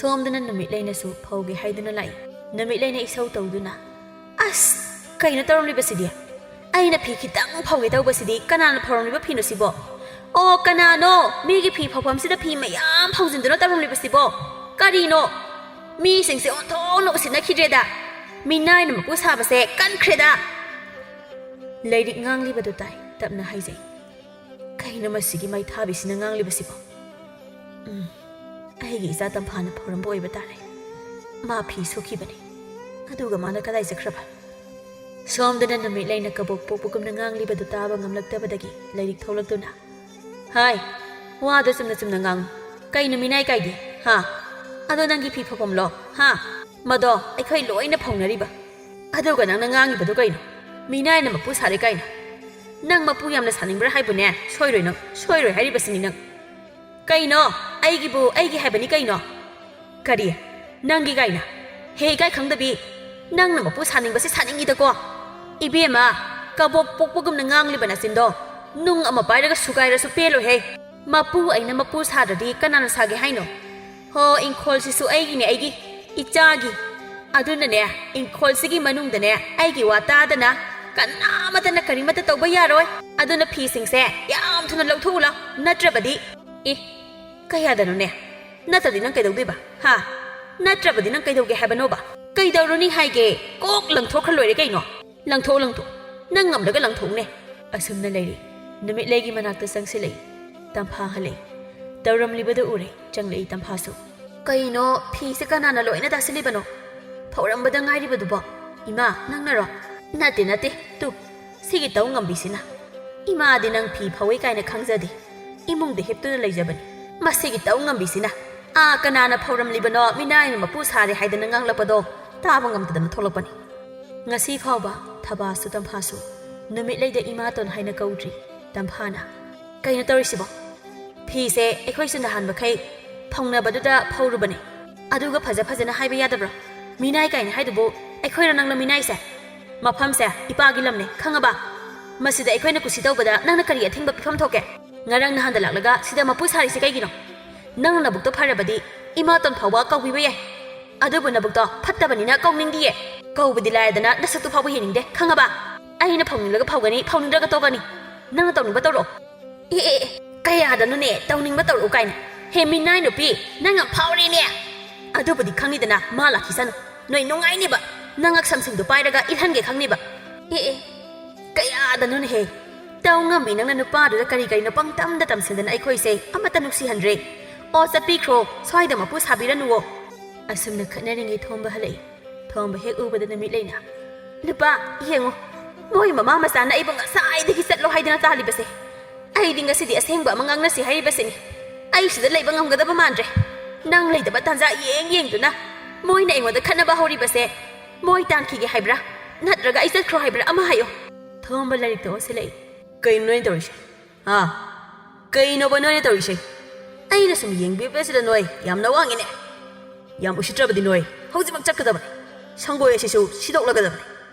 ꯁꯣꯝꯗꯅ ꯅꯨꯃꯤꯠ ꯂꯩꯅꯁꯨ ꯐꯧꯒꯦ ꯍꯥꯏꯗꯨꯅ ꯂꯥꯛꯏ. ꯅꯨꯃꯤꯠ ꯂꯩꯅ ꯏꯁꯧ ꯇꯧꯗꯨꯅ, ꯑꯁ, ꯀꯩꯅꯣ ꯇꯧꯔꯝꯂꯤꯕꯁꯤꯗꯤ? ꯑꯩꯅ ꯐꯤ ꯈꯤꯇꯪ ꯐꯧꯒꯦ ꯇꯧꯕꯁꯤꯗꯤ ꯀꯅꯥꯅ ꯐꯧꯔꯝꯂꯤꯕ ꯐꯤꯅꯣ ꯁꯤꯕꯣ? ꯑꯣ, ꯀꯅꯥꯅꯣ ꯃꯤꯒꯤ ꯐꯤ ꯐꯧꯐꯝꯁꯤꯗ ꯐꯤ ꯃꯌꯥꯝ ꯐꯧꯖꯤꯟꯗꯨꯅ ꯇꯧꯔꯝꯂꯤꯕꯁꯤꯕꯣ? ꯀꯔꯤꯅꯣ? ꯃꯤꯁꯤꯡꯁꯦ ꯑꯣꯟꯊꯣꯛꯅ ꯎꯁꯤꯠꯅꯈꯤꯗ꯭ꯔꯦꯗ. ꯃꯤꯅꯥꯏꯅ ꯃꯄꯨ ꯁꯥꯕꯁꯦ ꯀꯟꯈ꯭ꯔꯦꯗ. ꯂꯩꯔꯤꯛ ꯉꯥꯡꯂꯤꯕꯗꯨ ꯇꯥꯏ. ꯇꯞꯅ ꯍꯥꯏꯖꯩ, ꯀꯩꯅꯣ ꯃꯁꯤꯒꯤ ꯃꯩꯊꯥꯕꯤꯁꯤꯅ ꯉꯥꯡꯂꯤꯕꯁꯤꯕꯣ? ꯑꯩꯒꯤ ꯏꯆꯥ ꯇꯝꯐꯥꯅ ꯐꯧꯔꯝꯕ ꯑꯣꯏꯕ ꯇꯥꯔꯦ. ꯃꯥ ꯐꯤ ꯁꯨꯈꯤꯕꯅꯤ, ꯑꯗꯨꯒ ꯃꯥꯅ ꯀꯗꯥꯏ ꯆꯠꯈ꯭ꯔꯕ? ꯁꯣꯝꯗꯅ ꯅꯨꯃꯤꯠ ꯂꯩꯅ ꯀꯕꯣꯛ ꯄꯣꯛꯄꯒꯨꯝꯅ ꯉꯥꯡꯂꯤꯕꯗꯨ ꯇꯥꯕ ꯉꯝꯂꯛꯇꯕꯗꯒꯤ ꯂꯩꯔꯤꯛ ꯊꯣꯛꯂꯛꯇꯨꯅ, ꯍꯥꯏ, ꯋꯥꯗꯣ ꯆꯨꯝꯅ ꯉꯥꯡꯉꯨ. ꯀꯩꯅꯣ ꯃꯤꯅꯥꯏ ꯀꯥꯏꯗꯤ? ꯍꯥ? ꯑꯗꯣ ꯅꯪꯒꯤ ꯐꯤ ꯐꯧꯐꯝꯂꯣ? ꯍꯥ? ꯃꯗꯣ ꯑꯩꯈꯣꯏ ꯂꯣꯏꯅ ꯐꯧꯅꯔꯤꯕ. ꯑꯗꯨꯒ ꯅꯪꯅ ꯉꯥꯡꯉꯤꯕꯗꯨ ꯀꯩꯅꯣ? ꯃꯤꯅꯥꯏꯅ ꯃꯄꯨ ꯁꯥꯔꯦ ꯀꯥꯏꯅ. ꯅꯪ ꯃꯄꯨ ꯌꯥꯝꯅ ꯁꯥꯅꯤꯡꯕ꯭ꯔꯥ ꯍꯥꯏꯕꯅꯦ? ꯁꯣꯏꯔꯣꯏ ꯅꯪ, ꯁꯣꯏꯔꯣꯏ ꯍꯥꯏꯔꯤꯕꯁꯤꯅꯤ ꯅꯪ. ꯀꯩꯅꯣ? ꯑꯩꯒꯤꯕꯨ ꯑꯩꯒꯤ ꯍꯥꯏꯕꯅꯤ ꯀꯩꯅꯣ? ꯀꯔꯤ? ꯅꯪꯒꯤ ꯀꯥꯏꯅ? ꯍꯦ, ꯏꯀꯥꯏ ꯈꯪꯗꯕꯤ, ꯅꯪꯅ ꯃꯄꯨ ꯁꯥꯅꯤꯡꯕꯁꯤ ꯁꯥꯅꯤꯡꯉꯤꯗꯀꯣ. ꯏꯕꯦꯝꯃ, ꯀꯕꯣꯛ ꯄꯣꯛꯄꯒꯨꯝꯅ ꯉꯥꯡꯂꯤꯕ ꯅꯆꯤꯟꯗꯣ ꯅꯨꯡ ꯑꯃ ꯄꯥꯏꯔꯒ ꯁꯨꯒꯥꯏꯔꯁꯨ ꯄꯦꯜꯂꯣꯏꯍꯦ. ꯃꯄꯨ ꯑꯩꯅ ꯃꯄꯨ ꯁꯥꯗ꯭ꯔꯗꯤ ꯀꯅꯥꯅ ꯁꯥꯒꯦ ꯍꯥꯏꯅꯣ? ꯍꯣ, ꯏꯪꯈꯣꯜꯁꯤꯁꯨ ꯑꯩꯒꯤꯅꯦ, ꯑꯩꯒꯤ ꯏꯆꯥꯒꯤ. ꯑꯗꯨꯅꯅꯦ, ꯏꯪꯈꯣꯜꯁꯤꯒꯤ ꯃꯅꯨꯡꯗꯅꯦ ꯑꯩꯒꯤ ꯋꯥ ꯇꯥꯗꯅ ꯀꯅꯥꯃꯠꯇꯅ ꯀꯔꯤꯃꯠꯇ ꯇꯧꯕ ꯌꯥꯔꯣꯏ. ꯑꯗꯨꯅ ꯐꯤꯁꯤꯡꯁꯦ ꯌꯥꯝ ꯊꯨꯅ ꯂꯧꯊꯣꯛꯎ ꯂꯥꯎ. ꯅꯠꯇ꯭ꯔꯕꯗꯤ ꯀꯌꯥꯗꯅꯣꯅꯦ? ꯅꯠꯇ꯭ꯔꯗꯤ ꯅꯪ ꯀꯩꯗꯧꯗꯣꯏꯕ? ꯍꯥ? ꯅꯠꯇ꯭ꯔꯕꯗꯤ ꯅꯪ ꯀꯩꯗꯧꯒꯦ ꯍꯥꯏꯕꯅꯣꯕ? ꯀꯩꯗꯧꯔꯨꯅꯤ ꯍꯥꯏꯒꯦ? ꯀꯣꯛ ꯂꯪꯊꯣꯛꯈ꯭ꯔ ꯂꯣꯏꯔꯦ ꯀꯩꯅꯣ? ꯂꯪꯊꯣꯛ. ꯅꯪ ꯉꯝꯂꯒ ꯂꯪꯊꯣꯛꯅꯦ. ꯑꯁꯨꯝꯅ ꯂꯩꯔꯤ. ꯅꯨꯃꯤꯠ ꯂꯩꯒꯤ ꯃꯅꯥꯛꯇ ꯆꯪꯁꯤꯜꯂꯛꯏ. ꯇꯝꯐꯥ ꯍꯜꯂꯛꯏ. ꯇꯧꯔꯝꯂꯤꯕꯗꯨ ꯎꯔꯦ. ꯆꯪꯂꯛꯏ ꯇꯝꯐꯥꯁꯨ. ꯀꯩꯅꯣ, ꯐꯤꯁꯦ ꯀꯅꯥꯅ ꯂꯣꯏꯅ ꯇꯥꯁꯤꯜꯂꯤꯕꯅꯣ? ꯐꯧꯔꯝꯕꯗ ꯉꯥꯏꯔꯤꯕꯗꯨꯕꯣ? ꯏꯃꯥ, ꯅꯪꯅꯔꯣ? ꯅꯠꯇꯦ. ꯇꯨ, ꯁꯤꯒꯤ ꯇꯧ ꯉꯝꯕꯤꯁꯤꯅ. ꯏꯃꯥꯗꯤ ꯅꯪ ꯐꯤ ꯐꯧꯏ ꯀꯥꯏꯅ ꯈꯪꯖꯗꯦ. ꯏꯃꯨꯡꯗ ꯍꯤꯞꯇꯨꯅ ꯂꯩꯖꯕꯅꯤ. ꯃꯁꯤꯒꯤ ꯇꯧ ꯉꯝꯕꯤꯁꯤꯅ ꯀꯅꯥꯅ ꯐꯧꯔꯝꯂꯤꯕꯅꯣ ꯃꯤꯅꯥꯏꯅ ꯃꯄꯨ ꯁꯥꯔꯦ ꯍꯥꯏꯗꯅ ꯉꯥꯡꯂꯛꯄꯗꯣ ꯇꯥꯕ ꯉꯝꯗꯗꯅ ꯊꯣꯛꯂꯛꯄꯅꯤ ꯉꯁꯤ ꯐꯥꯎꯕ ꯊꯕꯥꯁꯨ ꯇꯝꯐꯥꯁꯨ ꯅꯨꯃꯤꯠꯂꯩꯗ ꯏꯃꯥꯇꯣꯟ ꯍꯥꯏꯅ ꯀꯧꯗ꯭ꯔꯤ ꯇꯝꯐꯥꯅ ꯀꯩꯅꯣ ꯇꯧꯔꯤꯁꯤꯕꯣ ꯐꯤꯁꯦ ꯑꯩꯈꯣꯏꯁꯨ ꯅꯍꯥꯟꯃꯈꯩ ꯐꯧꯅꯕꯗꯨꯗ ꯐꯧꯔꯨꯕꯅꯦ ꯑꯗꯨꯒ ꯐꯖꯅ ꯍꯥꯏꯕ ꯌꯥꯗꯕ꯭ꯔꯣ ꯃꯤꯅꯥꯏ ꯀꯥꯏꯅ ꯍꯥꯏꯗꯨꯕꯨ ꯑꯩꯈꯣꯏꯔꯣ ꯅꯪꯅ ꯃꯤꯅꯥꯏꯁꯦ ꯃꯐꯝꯁꯦ ꯏꯄꯥꯒꯤ ꯂꯝꯅꯦ ꯈꯪꯉꯕ ꯃꯁꯤꯗ ꯑꯩꯈꯣꯏꯅ ꯀꯨꯁꯤ ꯇꯧꯕꯗ ꯅꯪꯅ ꯀꯔꯤ ꯑꯊꯤꯡꯕ ꯄꯤꯐꯝ ꯊꯣꯛꯀꯦ ꯉꯔꯥꯡ ꯅꯍꯥꯟꯗ ꯂꯥꯛꯂꯒ ꯁꯤꯗ ꯃꯄꯨ ꯁꯥꯔꯤꯁꯤ ꯀꯩꯒꯤꯅꯣ ꯅꯪꯅ ꯅꯕꯨꯛꯇꯣ ꯐꯔꯕꯗꯤ ꯏꯃꯥꯇꯣꯟ ꯐꯥꯎꯕ ꯀꯧꯕꯤꯕ ꯌꯥꯏ ꯑꯗꯨꯕꯨ ꯅꯕꯨꯛꯇꯣ ꯐꯠꯇꯕꯅꯤꯅ ꯀꯧꯅꯤꯡꯗꯤꯌꯦ ꯀꯧꯕꯗꯤ ꯂꯥꯏꯔꯗꯅ ꯅꯁꯛꯇꯨ ꯐꯥꯎꯕ ꯌꯦꯡꯅꯤꯡꯗꯦ ꯈꯪꯉꯕ ꯑꯩꯅ ꯐꯧꯅꯤꯡꯂꯒ ꯐꯧꯒꯅꯤ ꯐꯧꯅꯤꯡꯗ꯭ꯔꯒ ꯇꯣꯛꯀꯅꯤ ꯅꯪꯅ ꯇꯧꯅꯤꯡꯕ ꯇꯧꯔꯛꯑꯣ ꯀꯌꯥꯗꯅꯣꯅꯦ ꯇꯧꯅꯤꯡꯕ ꯇꯧꯔꯛꯎ ꯀꯥꯏꯅ ꯍꯦ ꯃꯤꯅꯥꯏ ꯅꯨꯄꯤ ꯅꯪ ꯌꯥꯝ ꯐꯥꯎꯔꯦꯅꯦ ꯑꯗꯨꯕꯨꯗꯤ ꯈꯪꯅꯤꯗꯅ ꯃꯥ ꯂꯥꯛꯈꯤꯁꯅꯨ ꯅꯣꯏ ꯅꯨꯡꯉꯥꯏꯅꯦꯕ ꯅꯪ ꯉꯛꯁꯝꯁꯤꯡꯗꯣ ꯄꯥꯏꯔꯒ ꯏꯜꯍꯟꯒꯦ ꯈꯪꯅꯦꯕ ꯀꯌꯥꯗꯅꯣꯅꯦꯍꯦ ꯇꯧ ꯉꯝꯃꯤ ꯅꯪꯅ ꯅꯨꯄꯥꯗꯨꯗ ꯀꯔꯤꯅꯣ ꯄꯪꯇꯝꯗ ꯇꯝꯁꯤꯟꯗꯅ ꯑꯩꯈꯣꯏꯁꯦ ꯑꯃꯠꯇ ꯅꯨꯡꯁꯤꯍꯟꯗ꯭ꯔꯦ ꯑꯣ ꯆꯠꯄꯤꯈ꯭ꯔꯣ ꯁ꯭ꯋꯥꯏꯗ ꯃꯄꯨ ꯁꯥꯕꯤꯔꯅꯨꯋꯣ ꯑꯁꯨꯝꯅ ꯈꯠꯅꯔꯤꯉꯩ ꯊꯣꯝꯕ ꯍꯜꯂꯛꯏ ꯊꯣꯝꯕ ꯍꯦꯛ ꯎꯕꯗ ꯅꯨꯃꯤꯠꯂꯩꯅ ꯅꯨꯄꯥ ꯌꯦꯡꯉꯣ ꯃꯣꯏ ꯃꯃꯥ ꯃꯆꯥꯅ ꯑꯩꯕꯨ ꯉꯁꯥꯏꯗꯒꯤ ꯆꯠꯂꯣ ꯍꯥꯏꯗꯅ ꯇꯥꯜꯂꯤꯕꯁꯦ ꯑꯩꯗꯤ ꯉꯁꯤꯗꯤ ꯑꯁꯦꯡꯕ ꯑꯃ ꯉꯥꯡꯅꯁꯤ ꯍꯥꯏꯔꯤꯕꯁꯤꯅꯤ ꯑꯩ ꯁꯤꯗ ꯂꯩꯕ ꯉꯝꯒꯗꯕ ꯃꯥꯟꯗ꯭ꯔꯦ ꯅꯪ ꯂꯩꯇꯕ ꯇꯥꯟꯖꯥ ꯌꯦꯡꯗꯨꯅ ꯃꯣꯏꯅ ꯑꯩꯉꯣꯟꯗ ꯈꯠꯅꯕ ꯍꯧꯔꯤꯕꯁꯦ ꯃꯣꯏ ꯇꯥꯟꯈꯤꯒꯦ ꯍꯥꯏꯕ꯭ꯔꯥ ꯅꯠꯇ꯭ꯔꯒ ꯑꯩ ꯆꯠꯈ꯭ꯔꯣ ꯍꯥꯏꯕ꯭ꯔꯥ ꯑꯃ ꯍꯥꯏꯌꯣ ꯊꯣꯝꯕ ꯂꯥꯏꯔꯤꯛꯇ ꯑꯣꯟꯁꯤꯜꯂꯛꯏ ꯀꯩꯅꯣ ꯅꯣꯏꯅ ꯇꯧꯔꯤꯁꯦ ꯀꯩꯅꯣꯕ ꯅꯣꯏꯅ ꯇꯧꯔꯤꯁꯦ ꯑꯩꯅ ꯁꯨꯝ ꯌꯦꯡꯕꯤꯕꯁꯤꯗ ꯅꯣꯏ ꯌꯥꯝꯅ ꯋꯥꯡꯉꯤꯅꯦ ꯌꯥꯝ ꯎꯁꯤꯠꯇ꯭ꯔꯕꯗꯤ ꯅꯣꯏ ꯍꯧꯖꯤꯛꯃꯛ ꯆꯠꯀꯗꯕꯅꯤ ꯁꯪꯒꯣꯏ ꯑꯁꯤꯁꯨ ꯁꯤꯗꯣꯛꯂꯒꯗꯕꯅꯤ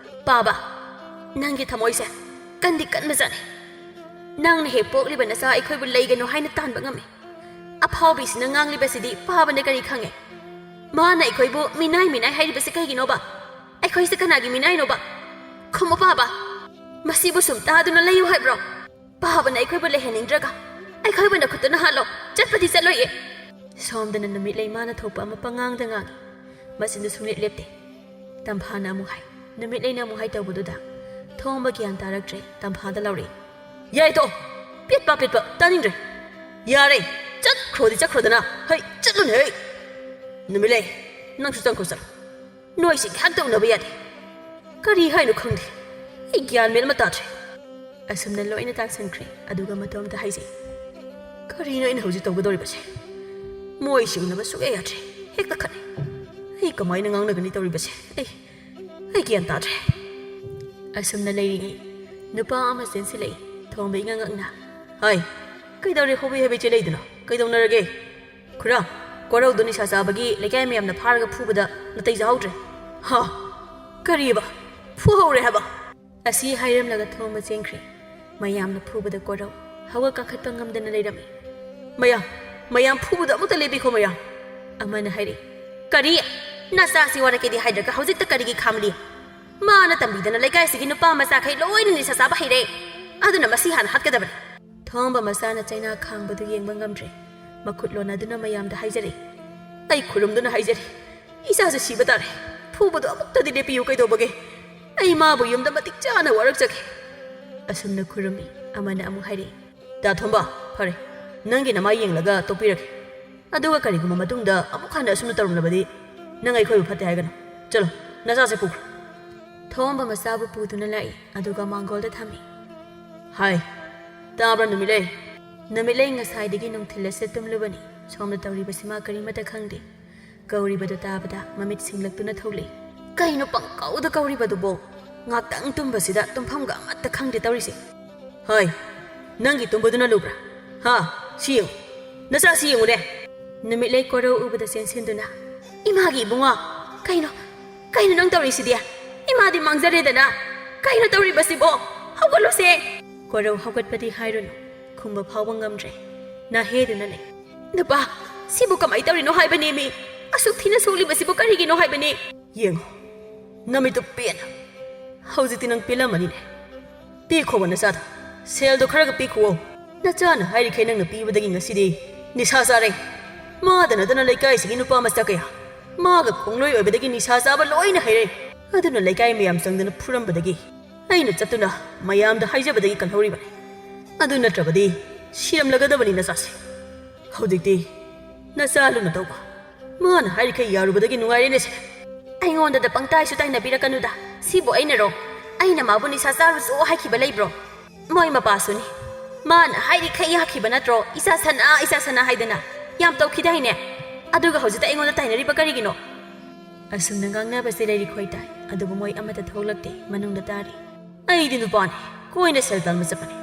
ꯄꯥꯕ ꯅꯪꯒꯤ ꯊꯃꯣꯏꯁꯦ ꯀꯟꯗꯤ ꯀꯟꯕꯖꯥꯠꯅꯤ ꯅꯪꯅ ꯍꯦꯛ ꯄꯣꯛꯂꯤꯕ ꯅꯆꯥ ꯑꯩꯈꯣꯏꯕꯨ ꯂꯩꯒꯅꯨ ꯍꯥꯏꯅ ꯇꯥꯟꯕ ꯉꯝꯃꯤ ꯑꯐꯥꯎꯕꯤꯁꯤꯅ ꯉꯥꯡꯂꯤꯕꯁꯤꯗꯤ ꯄꯥꯕꯅ ꯀꯔꯤ ꯈꯪꯉꯦ ꯃꯥꯅ ꯑꯩꯈꯣꯏꯕꯨ ꯃꯤꯅꯥꯏ ꯍꯥꯏꯔꯤꯕꯁꯤ ꯀꯩꯒꯤꯅꯣꯕ ꯑꯩꯈꯣꯏꯁꯦ ꯀꯅꯥꯒꯤ ꯃꯤꯅꯥꯏꯅꯣꯕ ꯈꯨꯝꯃꯨ ꯄꯥꯕ ꯃꯁꯤꯕꯨ ꯁꯨꯝ ꯇꯥꯗꯨꯅ ꯂꯩꯌꯨ ꯍꯥꯏꯕ꯭ꯔꯣ ꯄꯥꯕꯅ ꯑꯩꯈꯣꯏꯕꯨ ꯂꯩꯍꯟꯅꯤꯡꯗ꯭ꯔꯒ ꯑꯩꯈꯣꯏꯕꯨ ꯅꯈꯨꯠꯇꯨꯅ ꯍꯥꯠꯂꯣ ꯆꯠꯄꯗꯤ ꯆꯠꯂꯣꯏꯌꯦ ꯁꯣꯝꯗꯅ ꯅꯨꯃꯤꯠꯂꯩ ꯃꯥꯅ ꯊꯣꯛꯄ ꯑꯃ ꯄꯉꯥꯡꯗ ꯉꯥꯡꯉꯤ ꯃꯆꯤꯟꯗꯨ ꯁꯨꯡꯂꯦꯞ ꯂꯦꯞꯇꯦ ꯇꯝꯐꯥꯅ ꯑꯃꯨꯛ ꯍꯥꯏ ꯅꯨꯃꯤꯠꯂꯩꯅ ꯑꯃꯨꯛ ꯍꯥꯏ ꯇꯧꯕꯗꯨꯗ ꯊꯣꯡꯕ ꯒ꯭ꯌꯥꯟ ꯇꯥꯔꯛꯇ꯭ꯔꯦ ꯇꯝꯐꯥꯗ ꯂꯥꯎꯔꯛꯏ ꯌꯥꯏ ꯇꯣ ꯄꯤꯠꯄ ꯇꯥꯅꯤꯡꯗ꯭ꯔꯦ ꯌꯥꯔꯦ ꯆꯠꯈ꯭ꯔꯣꯗꯅ ꯍꯩ ꯆꯠꯂꯨꯅꯦ ꯍꯩ ꯅꯨꯃꯤꯠꯂꯩ ꯅꯪꯁꯨ ꯆꯠꯂꯣ ꯅꯣꯏꯁꯤ ꯉꯥꯏꯍꯥꯛ ꯇꯧꯅꯕ ꯌꯥꯗꯦ ꯀꯔꯤ ꯍꯥꯏꯅꯣ ꯈꯪꯗꯦ ꯑꯩ ꯒ꯭ꯌꯥꯟ ꯃꯦꯟ ꯑꯃ ꯇꯥꯗ꯭ꯔꯦ ꯑꯁꯨꯝꯅ ꯂꯣꯏꯅ ꯇꯥꯁꯟꯈ꯭ꯔꯦ ꯑꯗꯨꯒ ꯃꯇꯣꯝꯇ ꯍꯥꯏꯖꯩ ꯀꯔꯤꯅꯣ ꯑꯩꯅ ꯍꯧꯖꯤꯛ ꯇꯧꯒꯗꯧꯔꯤꯕꯁꯦ ꯃꯣꯏꯁꯤ ꯎꯅꯕ ꯁꯨꯛꯌꯥ ꯌꯥꯗ꯭ꯔꯦ ꯍꯦꯛꯇ ꯈꯠꯅꯩ ꯑꯩ ꯀꯃꯥꯏꯅ ꯉꯥꯡꯅꯒꯅꯤ ꯇꯧꯔꯤꯕꯁꯦ ꯑꯩ ꯒ꯭ꯌꯥꯟ ꯇꯥꯗ꯭ꯔꯦ ꯑꯁꯨꯝꯅ ꯂꯩꯔꯤꯉꯩ ꯅꯨꯄꯥ ꯑꯃ ꯆꯦꯟꯁꯤꯜꯂꯛꯏ ꯊꯣꯡꯕ ꯉꯛꯅ ꯍꯥꯏ ꯀꯩꯗꯧꯔꯦ ꯍꯣꯕꯤ ꯆꯦꯜꯂꯛꯏꯗꯨꯅꯣ ꯀꯩꯗꯧꯅꯔꯒꯦ ꯈꯨꯔꯥ ꯀꯣꯔꯧꯗꯣ ꯅꯤꯁꯥ ꯆꯥꯕꯒꯤ ꯂꯩꯀꯥꯏ ꯃꯌꯥꯝꯅ ꯐꯥꯔꯒ ꯐꯨꯕꯗ ꯅꯥꯇꯩ ꯆꯥꯍꯧꯗ꯭ꯔꯦ ꯀꯔꯤꯕ ꯐꯨꯍꯧꯔꯦ ꯍꯥꯏꯕ ꯑꯁꯤ ꯍꯥꯏꯔꯝꯂꯒ ꯊꯣꯡꯕ ꯆꯦꯟꯈ꯭ꯔꯦ ꯃꯌꯥꯝꯅ ꯐꯨꯕꯗ ꯀꯣꯔꯧ ꯍꯧꯒꯠ ꯀꯥꯈꯠꯄ ꯉꯝꯗꯅ ꯂꯩꯔꯝꯃꯤ ꯃꯌꯥꯝ ꯐꯨꯕꯗ ꯑꯃꯨꯛꯇ ꯂꯦꯞꯄꯤꯈꯣ ꯃꯌꯥꯝ ꯑꯃꯅ ꯍꯥꯏꯔꯛꯏ ꯀꯔꯤ ꯅꯆꯥꯁꯤ ꯋꯥꯔꯛꯀꯦꯗꯤ ꯍꯥꯏꯗ꯭ꯔꯒ ꯍꯧꯖꯤꯛꯇ ꯀꯔꯤꯒꯤ ꯈꯥꯝꯂꯤ ꯃꯥꯅ ꯇꯝꯕꯤꯗꯅ ꯂꯩꯀꯥꯏꯁꯤꯒꯤ ꯅꯨꯄꯥ ꯃꯆꯥꯈꯩ ꯂꯣꯏꯅ ꯅꯤꯁꯥ ꯆꯥꯕ ꯍꯩꯔꯦ ꯑꯗꯨꯅ ꯃꯁꯤ ꯍꯥꯟꯅ ꯍꯥꯠꯀꯗꯕꯅꯤ ꯊꯣꯡꯕ ꯃꯆꯥꯅ ꯆꯩꯅꯥ ꯈꯥꯡꯕꯗꯨ ꯌꯦꯡꯕ ꯉꯝꯗ꯭ꯔꯦ ꯃꯈꯨꯠ ꯂꯣꯟꯅꯗꯨꯅ ꯃꯌꯥꯝꯗ ꯍꯥꯏꯖꯔꯛꯏ ꯑꯩ ꯈꯨꯔꯨꯝꯗꯨꯅ ꯍꯥꯏꯖꯔꯤ ꯏꯆꯥꯁꯦ ꯁꯤꯕ ꯇꯥꯔꯦ ꯐꯨꯕꯗꯣ ꯑꯃꯨꯛꯇꯗꯤ ꯂꯦꯞꯄꯤꯌꯨ ꯀꯩꯗꯧꯕꯒꯦ ꯑꯩ ꯃꯥꯕꯨ ꯌꯨꯝꯗ ꯃꯇꯤꯛ ꯆꯥꯅ ꯋꯥꯔꯛꯆꯒꯦ ꯑꯁꯨꯝꯅ ꯈꯨꯔꯨꯝꯃꯤ ꯑꯃꯅ ꯑꯃꯨꯛ ꯍꯥꯏꯔꯛꯏ ꯇꯥ ꯊꯣꯝꯕ ꯐꯔꯦ ꯅꯪꯒꯤ ꯅꯃꯥ ꯌꯦꯡꯂꯒ ꯇꯣꯛꯄꯤꯔꯒꯦ ꯑꯗꯨꯒ ꯀꯔꯤꯒꯨꯝꯕ ꯃꯇꯨꯡꯗ ꯑꯃꯨꯛ ꯍꯟꯅ ꯑꯁꯨꯝꯅ ꯇꯧꯔꯝꯂꯕꯗꯤ ꯅꯪ ꯑꯩꯈꯣꯏꯕꯨ ꯐꯠꯇꯦ ꯍꯥꯏꯒꯅꯨ ꯆꯠꯂꯣ ꯅꯆꯥꯁꯦ ꯄꯨꯈ꯭ꯔꯣ ꯊꯣꯝꯕ ꯃꯆꯥꯕꯨ ꯄꯨꯗꯨꯅ ꯂꯥꯛꯏ ꯑꯗꯨꯒ ꯃꯥꯡꯒꯣꯜꯗ ꯊꯝꯃꯤ ꯍꯥꯏ ꯇꯥꯕ꯭ꯔꯥ ꯅꯨꯃꯤꯠꯂꯩ ꯉꯁꯥꯏꯗꯒꯤ ꯅꯨꯡꯊꯤꯜ ꯑꯁꯤꯗ ꯇꯨꯝꯂꯨꯕꯅꯤ ꯁꯣꯝꯗ ꯇꯧꯔꯤꯕꯁꯤ ꯃꯥ ꯀꯔꯤꯃꯠꯇ ꯈꯪꯗꯦ ꯀꯧꯔꯤꯕꯗꯨ ꯇꯥꯕꯗ ꯃꯃꯤꯠ ꯁꯤꯡꯂꯛꯇꯨꯅ ꯊꯣꯛꯂꯛꯏ ꯀꯩꯅꯣ ꯄꯪꯀꯧꯗ ꯀꯧꯔꯤꯕꯗꯨꯕꯣ ꯉꯥꯛꯇꯪ ꯇꯨꯝꯕꯁꯤꯗ ꯇꯨꯝꯐꯝꯒ ꯑꯃꯠꯇ ꯈꯪꯗꯦ ꯇꯧꯔꯤꯁꯦ ꯍꯥꯏ ꯅꯪꯒꯤ ꯇꯨꯝꯕꯗꯨꯅ ꯂꯨꯕ꯭ꯔꯥ ꯁꯤ ꯌꯦꯡꯉꯨ ꯅꯆꯥ ꯁꯤ ꯌꯦꯡꯉꯨꯅꯦ ꯅꯨꯃꯤꯠꯂꯩ ꯀꯣꯔꯧ ꯎꯕꯗ ꯆꯦꯟꯁꯤꯟꯗꯨꯅ ꯏꯃꯥꯒꯤ ꯏꯕꯨꯡꯉꯣ ꯀꯩꯅꯣ ꯅꯪ ꯇꯧꯔꯤꯁꯤꯗꯤ ꯏꯃꯥꯗꯤ ꯃꯥꯡꯖꯔꯦꯗꯅ ꯀꯩꯅꯣ ꯇꯧꯔꯤꯕꯁꯤꯕꯣ ꯍꯧꯒꯠꯂꯨꯁꯦ ꯀꯣꯔꯧ ꯍꯧꯒꯠꯄꯗꯤ ꯍꯥꯏꯔꯨꯅꯨ ꯈꯨꯝꯕ ꯐꯥꯎꯕ ꯉꯝꯗ꯭ꯔꯦ ꯅꯥꯍꯦꯗꯨꯅ ꯂꯩ ꯅꯨꯄꯥ ꯁꯤꯕꯨ ꯀꯃꯥꯏ ꯇꯧꯔꯤꯅꯣ ꯍꯥꯏꯕꯅꯤ ꯃꯤ ꯑꯁꯨꯛ ꯊꯤꯅ ꯁꯣꯛꯂꯤꯕꯁꯤꯕꯨ ꯀꯔꯤꯒꯤꯅꯣ ꯍꯥꯏꯕꯅꯤ ꯌꯦꯡꯉꯨ ꯅꯃꯤꯠꯇꯨ ꯄꯦꯟꯅ ꯍꯧꯖꯤꯛꯇꯤ ꯅꯪ ꯄꯦꯜꯂꯝꯃꯅꯤꯅꯦ ꯄꯤꯈꯣꯕ ꯅꯆꯥꯗ ꯁꯦꯜꯗꯣ ꯈꯔꯒ ꯄꯤꯈꯨꯋꯣ ꯅꯆꯥꯅ ꯍꯥꯏꯔꯤꯈꯩ ꯅꯪꯅ ꯄꯤꯕꯗꯒꯤ ꯉꯁꯤꯗꯤ ꯅꯤꯁꯥ ꯆꯥꯔꯦ ꯃꯥꯗ ꯅꯠꯇꯅ ꯂꯩꯀꯥꯏꯁꯤꯒꯤ ꯅꯨꯄꯥ ꯃꯆꯥ ꯀꯌꯥ ꯃꯥꯒ ꯈꯣꯡꯂꯣꯏ ꯑꯣꯏꯕꯗꯒꯤ ꯅꯤꯁꯥ ꯆꯥꯕ ꯂꯣꯏꯅ ꯍꯩꯔꯦ ꯑꯗꯨꯅ ꯂꯩꯀꯥꯏ ꯃꯌꯥꯝ ꯆꯪꯗꯅ ꯐꯨꯔꯝꯕꯗꯒꯤ ꯑꯩꯅ ꯆꯠꯇꯨꯅ ꯃꯌꯥꯝꯗ ꯍꯥꯏꯖꯕꯗꯒꯤ ꯀꯜꯍꯧꯔꯤꯕꯅꯤ ꯑꯗꯨ ꯅꯠꯇ꯭ꯔꯕꯗꯤ ꯁꯤꯔꯝꯂꯒꯗꯕꯅꯤ ꯅꯆꯥꯁꯦ ꯍꯧꯖꯤꯛꯇꯤ ꯅꯆꯥ ꯂꯨꯅ ꯇꯧꯕ ꯃꯥꯅ ꯍꯥꯏꯔꯤꯈꯩ ꯌꯥꯔꯨꯕꯗꯒꯤ ꯅꯨꯡꯉꯥꯏꯔꯦꯅꯦꯁꯦ ꯑꯩꯉꯣꯟꯗ ꯄꯪꯇꯥꯏꯁꯨ ꯇꯥꯏꯅꯕꯤꯔꯛꯀꯅꯨꯗ ꯁꯤꯕꯨ ꯑꯩꯅꯔꯣ ꯑꯩꯅ ꯃꯥꯕꯨ ꯅꯤꯁꯥ ꯆꯥꯔꯨꯆꯣ ꯍꯥꯏꯈꯤꯕ ꯂꯩꯕ꯭ꯔꯣ ꯃꯣꯏ ꯃꯄꯥꯁꯨꯅꯤ ꯃꯥꯅ ꯍꯥꯏꯔꯤꯈꯩ ꯌꯥꯈꯤꯕ ꯅꯠꯇ꯭ꯔꯣ ꯏꯆꯥ ꯁꯅꯥ ꯍꯥꯏꯗꯅ ꯌꯥꯝ ꯇꯧꯈꯤꯗꯥꯏꯅꯦ ꯑꯗꯨꯒ ꯍꯧꯖꯤꯛꯇ ꯑꯩꯉꯣꯟꯗ ꯇꯥꯏꯅꯔꯤꯕ ꯀꯔꯤꯒꯤꯅꯣ ꯑꯁꯨꯝꯅ ꯉꯥꯡꯅꯕꯁꯤ ꯂꯩꯔꯤ ꯈꯣꯏ ꯇꯥꯏ ꯑꯗꯨꯕꯨ ꯃꯣꯏ ꯑꯃꯠꯇ ꯊꯣꯛꯂꯛꯇꯦ ꯃꯅꯨꯡꯗ ꯇꯥꯔꯤ ꯑꯩꯗꯤ ꯅꯨꯄꯥꯅꯤ ꯀꯣꯏꯅ ꯁꯦꯜ ꯇꯥꯟꯕ ꯆꯠꯄꯅꯤ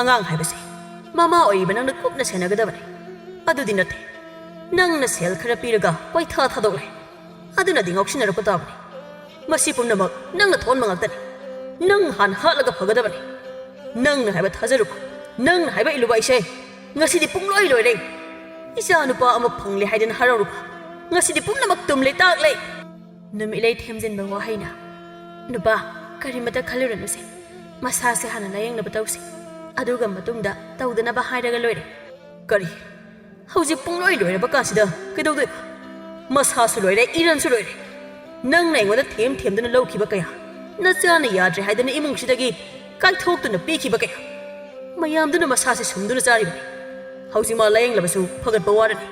ꯑꯉꯥꯡ ꯍꯥꯏꯕꯁꯦ ꯃꯃꯥ ꯑꯣꯏꯔꯤꯕ ꯅꯪꯅ ꯀꯨꯞꯅ ꯁꯦꯟꯅꯒꯗꯕꯅꯤ ꯑꯗꯨꯗꯤ ꯅꯠꯇꯦ ꯅꯪꯅ ꯁꯦꯜ ꯈꯔ ꯄꯤꯔꯒ ꯄꯩꯊꯥ ꯊꯥꯗꯣꯛꯂꯦ ꯑꯗꯨꯅꯗꯤ ꯉꯥꯎꯁꯤꯟꯅꯔꯛꯄ ꯇꯥꯕꯅꯤ ꯃꯁꯤ ꯄꯨꯝꯅꯃꯛ ꯅꯪꯅ ꯊꯣꯟꯕ ꯉꯥꯛꯇꯅꯤ ꯅꯪ ꯍꯥꯟꯅ ꯍꯥꯠꯂꯒ ꯐꯒꯗꯕꯅꯤ ꯅꯪꯅ ꯍꯥꯏꯕ ꯊꯥꯖꯔꯨꯕ ꯅꯪꯅ ꯍꯥꯏꯕ ꯏꯜꯂꯨꯕ ꯑꯩꯁꯦ ꯉꯁꯤꯗꯤ ꯄꯨꯡꯂꯣꯏ ꯂꯣꯏꯔꯦ ꯏꯆꯥ ꯅꯨꯄꯥ ꯑꯃ ꯐꯪꯂꯦ ꯍꯥꯏꯗꯅ ꯍꯔꯥꯎꯔꯨꯕ ꯉꯁꯤꯗꯤ ꯄꯨꯝꯅꯃꯛ ꯇꯨꯝꯂꯦ ꯇꯥꯛꯂꯦ ꯅꯨꯃꯤꯠꯂꯩ ꯊꯦꯝꯖꯤꯟꯕ ꯋꯥꯍꯩꯅ ꯅꯨꯄꯥ ꯀꯔꯤꯃꯇ ꯈꯜꯂꯨꯔꯅꯨꯁꯦ ꯃꯁꯥꯁꯦ ꯍꯥꯟꯅ ꯂꯥꯌꯦꯡꯅꯕ ꯇꯧꯁꯤ ꯑꯗꯨꯒ ꯃꯇꯨꯡꯗ ꯇꯧꯗꯅꯕ ꯍꯥꯏꯔꯒ ꯂꯣꯏꯔꯦ ꯀꯔꯤ ꯍꯧꯖꯤꯛ ꯄꯨꯡꯂꯣꯏ ꯂꯣꯏꯔꯕ ꯀꯥꯟꯁꯤꯗ ꯀꯩꯗꯧꯗꯣꯏꯕ ꯃꯁꯥꯁꯨ ꯂꯣꯏꯔꯦ ꯏꯔꯟꯁꯨ ꯂꯣꯏꯔꯦ ꯅꯪꯅ ꯑꯩꯉꯣꯟꯗ ꯊꯦꯝꯗꯨꯅ ꯂꯧꯈꯤꯕ ꯀꯌꯥ ꯅꯆꯥꯅ ꯌꯥꯗ꯭ꯔꯦ ꯍꯥꯏꯗꯅ ꯏꯃꯨꯡꯁꯤꯗꯒꯤ ꯀꯥꯏꯊꯣꯛꯇꯨꯅ ꯄꯤꯈꯤꯕ ꯀꯌꯥ ꯃꯌꯥꯝꯗꯨꯅ ꯃꯁꯥꯁꯦ ꯁꯨꯝꯗꯨꯅ ꯆꯥꯔꯤꯕꯅꯤ ꯍꯧꯖꯤꯛ ꯃꯥ ꯂꯥꯌꯦꯡꯂꯕꯁꯨ ꯐꯒꯠꯄ ꯋꯥꯔꯅꯤ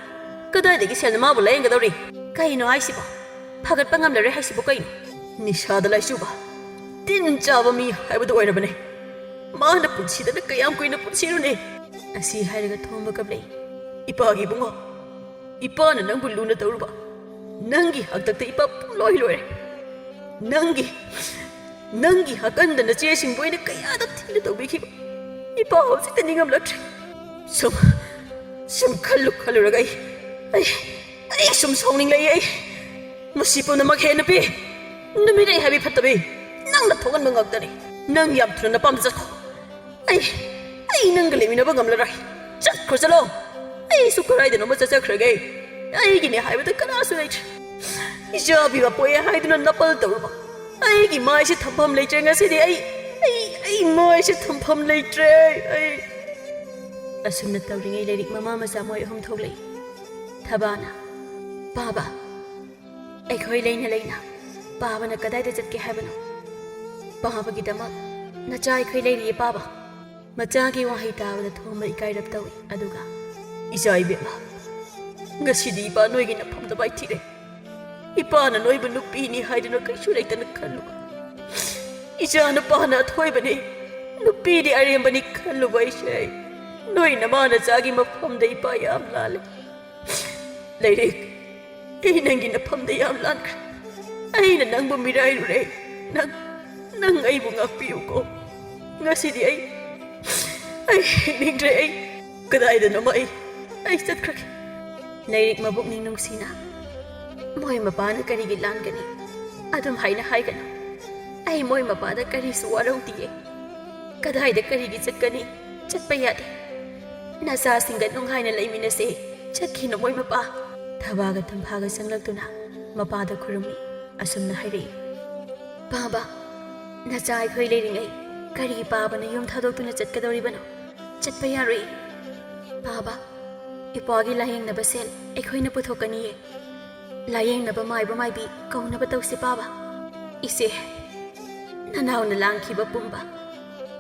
ꯀꯗꯥꯏꯗꯒꯤ ꯁꯦꯜꯅ ꯃꯥꯕꯨ ꯂꯥꯌꯦꯡꯒꯗꯧꯔꯤ ꯀꯩꯅꯣ ꯍꯥꯏꯁꯤꯕꯣ ꯐꯒꯠꯄ ꯉꯝꯂꯔꯣꯏ ꯍꯥꯏꯁꯤꯕꯨ ꯀꯩꯅꯣ ꯅꯤꯁꯥꯗ ꯂꯥꯏꯆꯨꯕ ꯇꯤꯟ ꯆꯥꯕ ꯃꯤ ꯍꯥꯏꯕꯗꯨ ꯑꯣꯏꯔꯕꯅꯦ ꯃꯥꯅ ꯄꯨꯟꯁꯤꯗꯅ ꯀꯌꯥꯝ ꯀꯨꯏꯅ ꯄꯨꯟꯁꯤꯔꯨꯅꯦ ꯑꯁꯤ ꯍꯥꯏꯔꯒ ꯊꯣꯝꯕ ꯀꯞꯂꯛꯏ ꯏꯄꯥꯒꯤ ꯏꯕꯨꯡꯉꯣ ꯏꯄꯥꯅ ꯅꯪꯕꯨ ꯂꯨꯅ ꯇꯧꯔꯨꯕ ꯅꯪꯒꯤ ꯍꯥꯛꯇꯛꯇ ꯏꯄꯥ ꯄꯨꯡꯂꯣꯏ ꯂꯣꯏꯔꯦ ꯅꯪꯒꯤ ꯍꯥꯀꯟꯗ ꯅꯆꯦꯁꯤꯡꯕꯨ ꯑꯩꯅ ꯀꯌꯥꯗ ꯊꯤꯅ ꯇꯧꯕꯤꯈꯤꯕ ꯏꯄꯥ ꯍꯧꯖꯤꯛꯇ ꯅꯤꯡꯉꯝꯂꯛꯇ꯭ꯔꯦ ꯁꯨꯝ ꯈꯜꯂꯨꯔꯒ ꯑꯩ ꯁꯨꯝ ꯁꯥꯎꯅꯤꯡꯂꯛꯏ ꯑꯩ ꯃꯁꯤ ꯄꯨꯝꯅꯃꯛ ꯍꯦꯟꯅ ꯄꯤ ꯅꯨꯃꯤꯠꯂꯩ ꯍꯥꯏꯕꯤ ꯐꯠꯇꯕꯤ ꯅꯪꯅ ꯊꯣꯛꯍꯟꯕ ꯉꯥꯛꯇꯅꯤ ꯅꯪ ꯌꯥꯝ ꯊꯨꯅ ꯅꯄꯥꯝꯗ ꯆꯠꯈꯣ ꯑꯩ ꯅꯪꯒ ꯂꯩꯃꯤꯟꯅꯕ ꯉꯝꯂꯔꯣꯏ ꯆꯠꯈ꯭ꯔꯣ ꯆꯠꯂꯣ ꯑꯩꯁꯨ ꯀꯗꯥꯏꯗꯅꯣꯃ ꯆꯠꯆꯈ꯭ꯔꯒꯦ ꯑꯩꯒꯤꯅꯦ ꯍꯥꯏꯕꯗ ꯀꯅꯥꯁꯨ ꯂꯩꯇ꯭ꯔꯦ ꯏꯆꯥ ꯄꯤꯕ ꯄꯣꯛꯑꯦ ꯍꯥꯏꯗꯨꯅ ꯅꯄꯜ ꯇꯧꯔꯨꯕ ꯑꯩꯒꯤ ꯃꯥꯏꯁꯦ ꯊꯝꯐꯝ ꯂꯩꯇ꯭ꯔꯦ ꯉꯁꯤꯗꯤ ꯑꯩ ꯃꯥꯏꯁꯦ ꯊꯝꯐꯝ ꯂꯩꯇ꯭ꯔꯦ ꯑꯁꯨꯝꯅ ꯇꯧꯔꯤꯉꯩ ꯂꯥꯏꯔꯤꯛ ꯃꯃꯥ ꯃꯆꯥ ꯃꯣꯏ ꯑꯍꯨꯝ ꯊꯣꯛꯂꯛꯏ ꯊꯕꯥꯅ ꯄꯥꯕ ꯑꯩꯈꯣꯏ ꯂꯩꯅ ꯄꯥꯕꯅ ꯀꯗꯥꯏꯗ ꯆꯠꯀꯦ ꯍꯥꯏꯕꯅꯣ ꯄꯥꯕꯒꯤꯗꯃꯛ ꯅꯆꯥ ꯑꯩꯈꯣꯏ ꯂꯩꯔꯤꯌꯦ ꯄꯥꯕ ꯃꯆꯥꯒꯤ ꯋꯥꯍꯩ ꯇꯥꯕꯗ ꯊꯣꯝꯕ ꯏꯀꯥꯏꯔꯞ ꯇꯧꯏ ꯑꯗꯨꯒ ꯏꯆꯥ ꯏꯕꯦꯝꯃ ꯉꯁꯤꯗꯤ ꯏꯄꯥ ꯅꯣꯏꯒꯤ ꯅꯐꯝꯗ ꯃꯥꯏꯊꯤꯔꯦ ꯏꯄꯥꯅ ꯅꯣꯏꯕꯨ ꯅꯨꯄꯤꯅꯤ ꯍꯥꯏꯗꯨꯅ ꯀꯩꯁꯨ ꯂꯩꯇꯅ ꯈꯜꯂꯨꯕ ꯏꯆꯥ ꯅꯨꯄꯥꯅ ꯑꯊꯣꯏꯕꯅꯤ ꯅꯨꯄꯤꯗꯤ ꯑꯔꯦꯝꯕꯅꯤ ꯈꯜꯂꯨꯕ ꯑꯩꯁꯦ ꯅꯣꯏ ꯅꯃꯥ ꯅꯆꯥꯒꯤ ꯃꯐꯝꯗ ꯏꯄꯥ ꯌꯥꯝ ꯂꯥꯜꯂꯦ ꯂꯩꯔꯤꯛ ꯑꯩ ꯅꯪꯒꯤ ꯅꯐꯝꯗ ꯌꯥꯝ ꯂꯥꯟꯈ꯭ꯔꯦ ꯑꯩꯅ ꯅꯪꯕꯨ ꯃꯤꯔꯥꯏꯔꯨꯔꯦ ꯅꯪ ꯑꯩꯕꯨ ꯉꯥꯛꯄꯤꯌꯨꯀꯣ ꯉꯁꯤꯗꯤ ꯑꯩ ꯍꯤꯡꯅꯤꯡꯗ꯭ꯔꯦ ꯀꯗꯥꯏꯗꯅꯣꯃ ꯑꯩ ꯆꯠꯈ꯭ꯔꯒꯦ ꯂꯥꯏꯔꯤꯛ ꯃꯕꯨꯛꯅꯤꯡ ꯅꯨꯡꯁꯤꯅ ꯃꯣꯏ ꯃꯄꯥꯅ ꯀꯔꯤꯒꯤ ꯂꯥꯟꯒꯅꯤ ꯑꯗꯨꯝ ꯍꯥꯏꯒꯅꯨ ꯑꯩ ꯃꯣꯏ ꯃꯄꯥꯗ ꯀꯔꯤꯁꯨ ꯋꯥꯔꯧꯗꯤꯌꯦ ꯀꯗꯥꯏꯗ ꯀꯔꯤꯒꯤ ꯆꯠꯀꯅꯤ ꯆꯠꯄ ꯌꯥꯗꯦ ꯅꯆꯥꯁꯤꯡꯒ ꯅꯨꯡꯉꯥꯏꯅ ꯂꯩꯃꯤꯟꯅꯁꯦ ꯆꯠꯈꯤꯅꯨ ꯃꯣꯏ ꯃꯄꯥ ꯊꯕꯥꯒ ꯇꯝꯐꯥꯒ ꯆꯪꯂꯛꯇꯨꯅ ꯃꯄꯥꯗ ꯈꯨꯔꯨꯝꯃꯤ ꯑꯁꯨꯝꯅ ꯍꯥꯏꯔꯛꯏ ꯄꯥꯕ ꯅꯆꯥ ꯑꯩꯈꯣꯏ ꯂꯩꯔꯤꯉꯩ ꯀꯔꯤ ꯄꯥꯕꯅ ꯌꯨꯝ ꯊꯥꯗꯣꯛꯇꯨꯅ ꯆꯠꯀꯗꯧꯔꯤꯕꯅꯣ ꯆꯠꯄ ꯌꯥꯔꯣꯏ ꯄꯥꯕ ꯏꯄꯥꯒꯤ ꯂꯥꯌꯦꯡꯅꯕ ꯁꯦꯜ ꯑꯩꯈꯣꯏꯅ ꯄꯨꯊꯣꯛꯀꯅꯤꯌꯦ ꯂꯥꯌꯦꯡꯅꯕ ꯃꯥꯏꯕ ꯃꯥꯏꯕꯤ ꯀꯧꯅꯕ ꯇꯧꯁꯤ ꯄꯥꯕ ꯏꯆꯦ ꯅꯅꯥꯎꯅ ꯂꯥꯡꯈꯤꯕ ꯄꯨꯝꯕ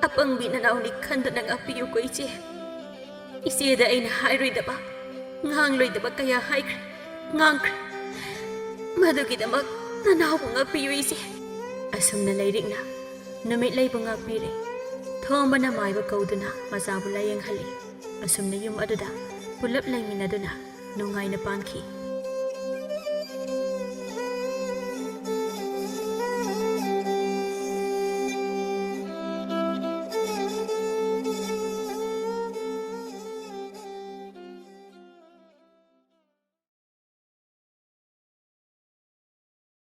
ꯑꯄꯪꯕꯤ ꯅꯅꯥꯎꯅꯤ ꯈꯟꯗꯨꯅ ꯉꯥꯛꯄꯤꯌꯨꯀꯣ ꯏꯆꯦꯗ ꯑꯩꯅ ꯍꯥꯏꯔꯣꯏꯗꯕ ꯉꯥꯡꯂꯣꯏꯗꯕ ꯀꯌꯥ ꯉꯥꯡꯈ꯭ꯔꯦ ꯃꯗꯨꯒꯤꯗꯃꯛ ꯅꯅꯥꯎꯕꯨ ꯉꯥꯛꯄꯤꯌꯨ ꯏꯆꯦ ꯑꯁꯨꯝꯅ ꯂꯩꯔꯤꯛꯅ ꯅꯨꯃꯤꯠꯂꯩꯕꯨ ꯉꯥꯛꯄꯤꯔꯦ ꯊꯣꯝꯕꯅ ꯃꯥꯏꯕ ꯀꯧꯗꯨꯅ ꯃꯆꯥꯕꯨ ꯂꯥꯌꯦꯡꯍꯜꯂꯤ ꯑꯁꯨꯝꯅ ꯌꯨꯝ ꯑꯗꯨꯗ ꯄꯨꯂꯞ ꯂꯩꯃꯤꯟꯅꯗꯨꯅ ꯅꯨꯡꯉꯥꯏꯅ ꯄꯥꯟꯈꯤ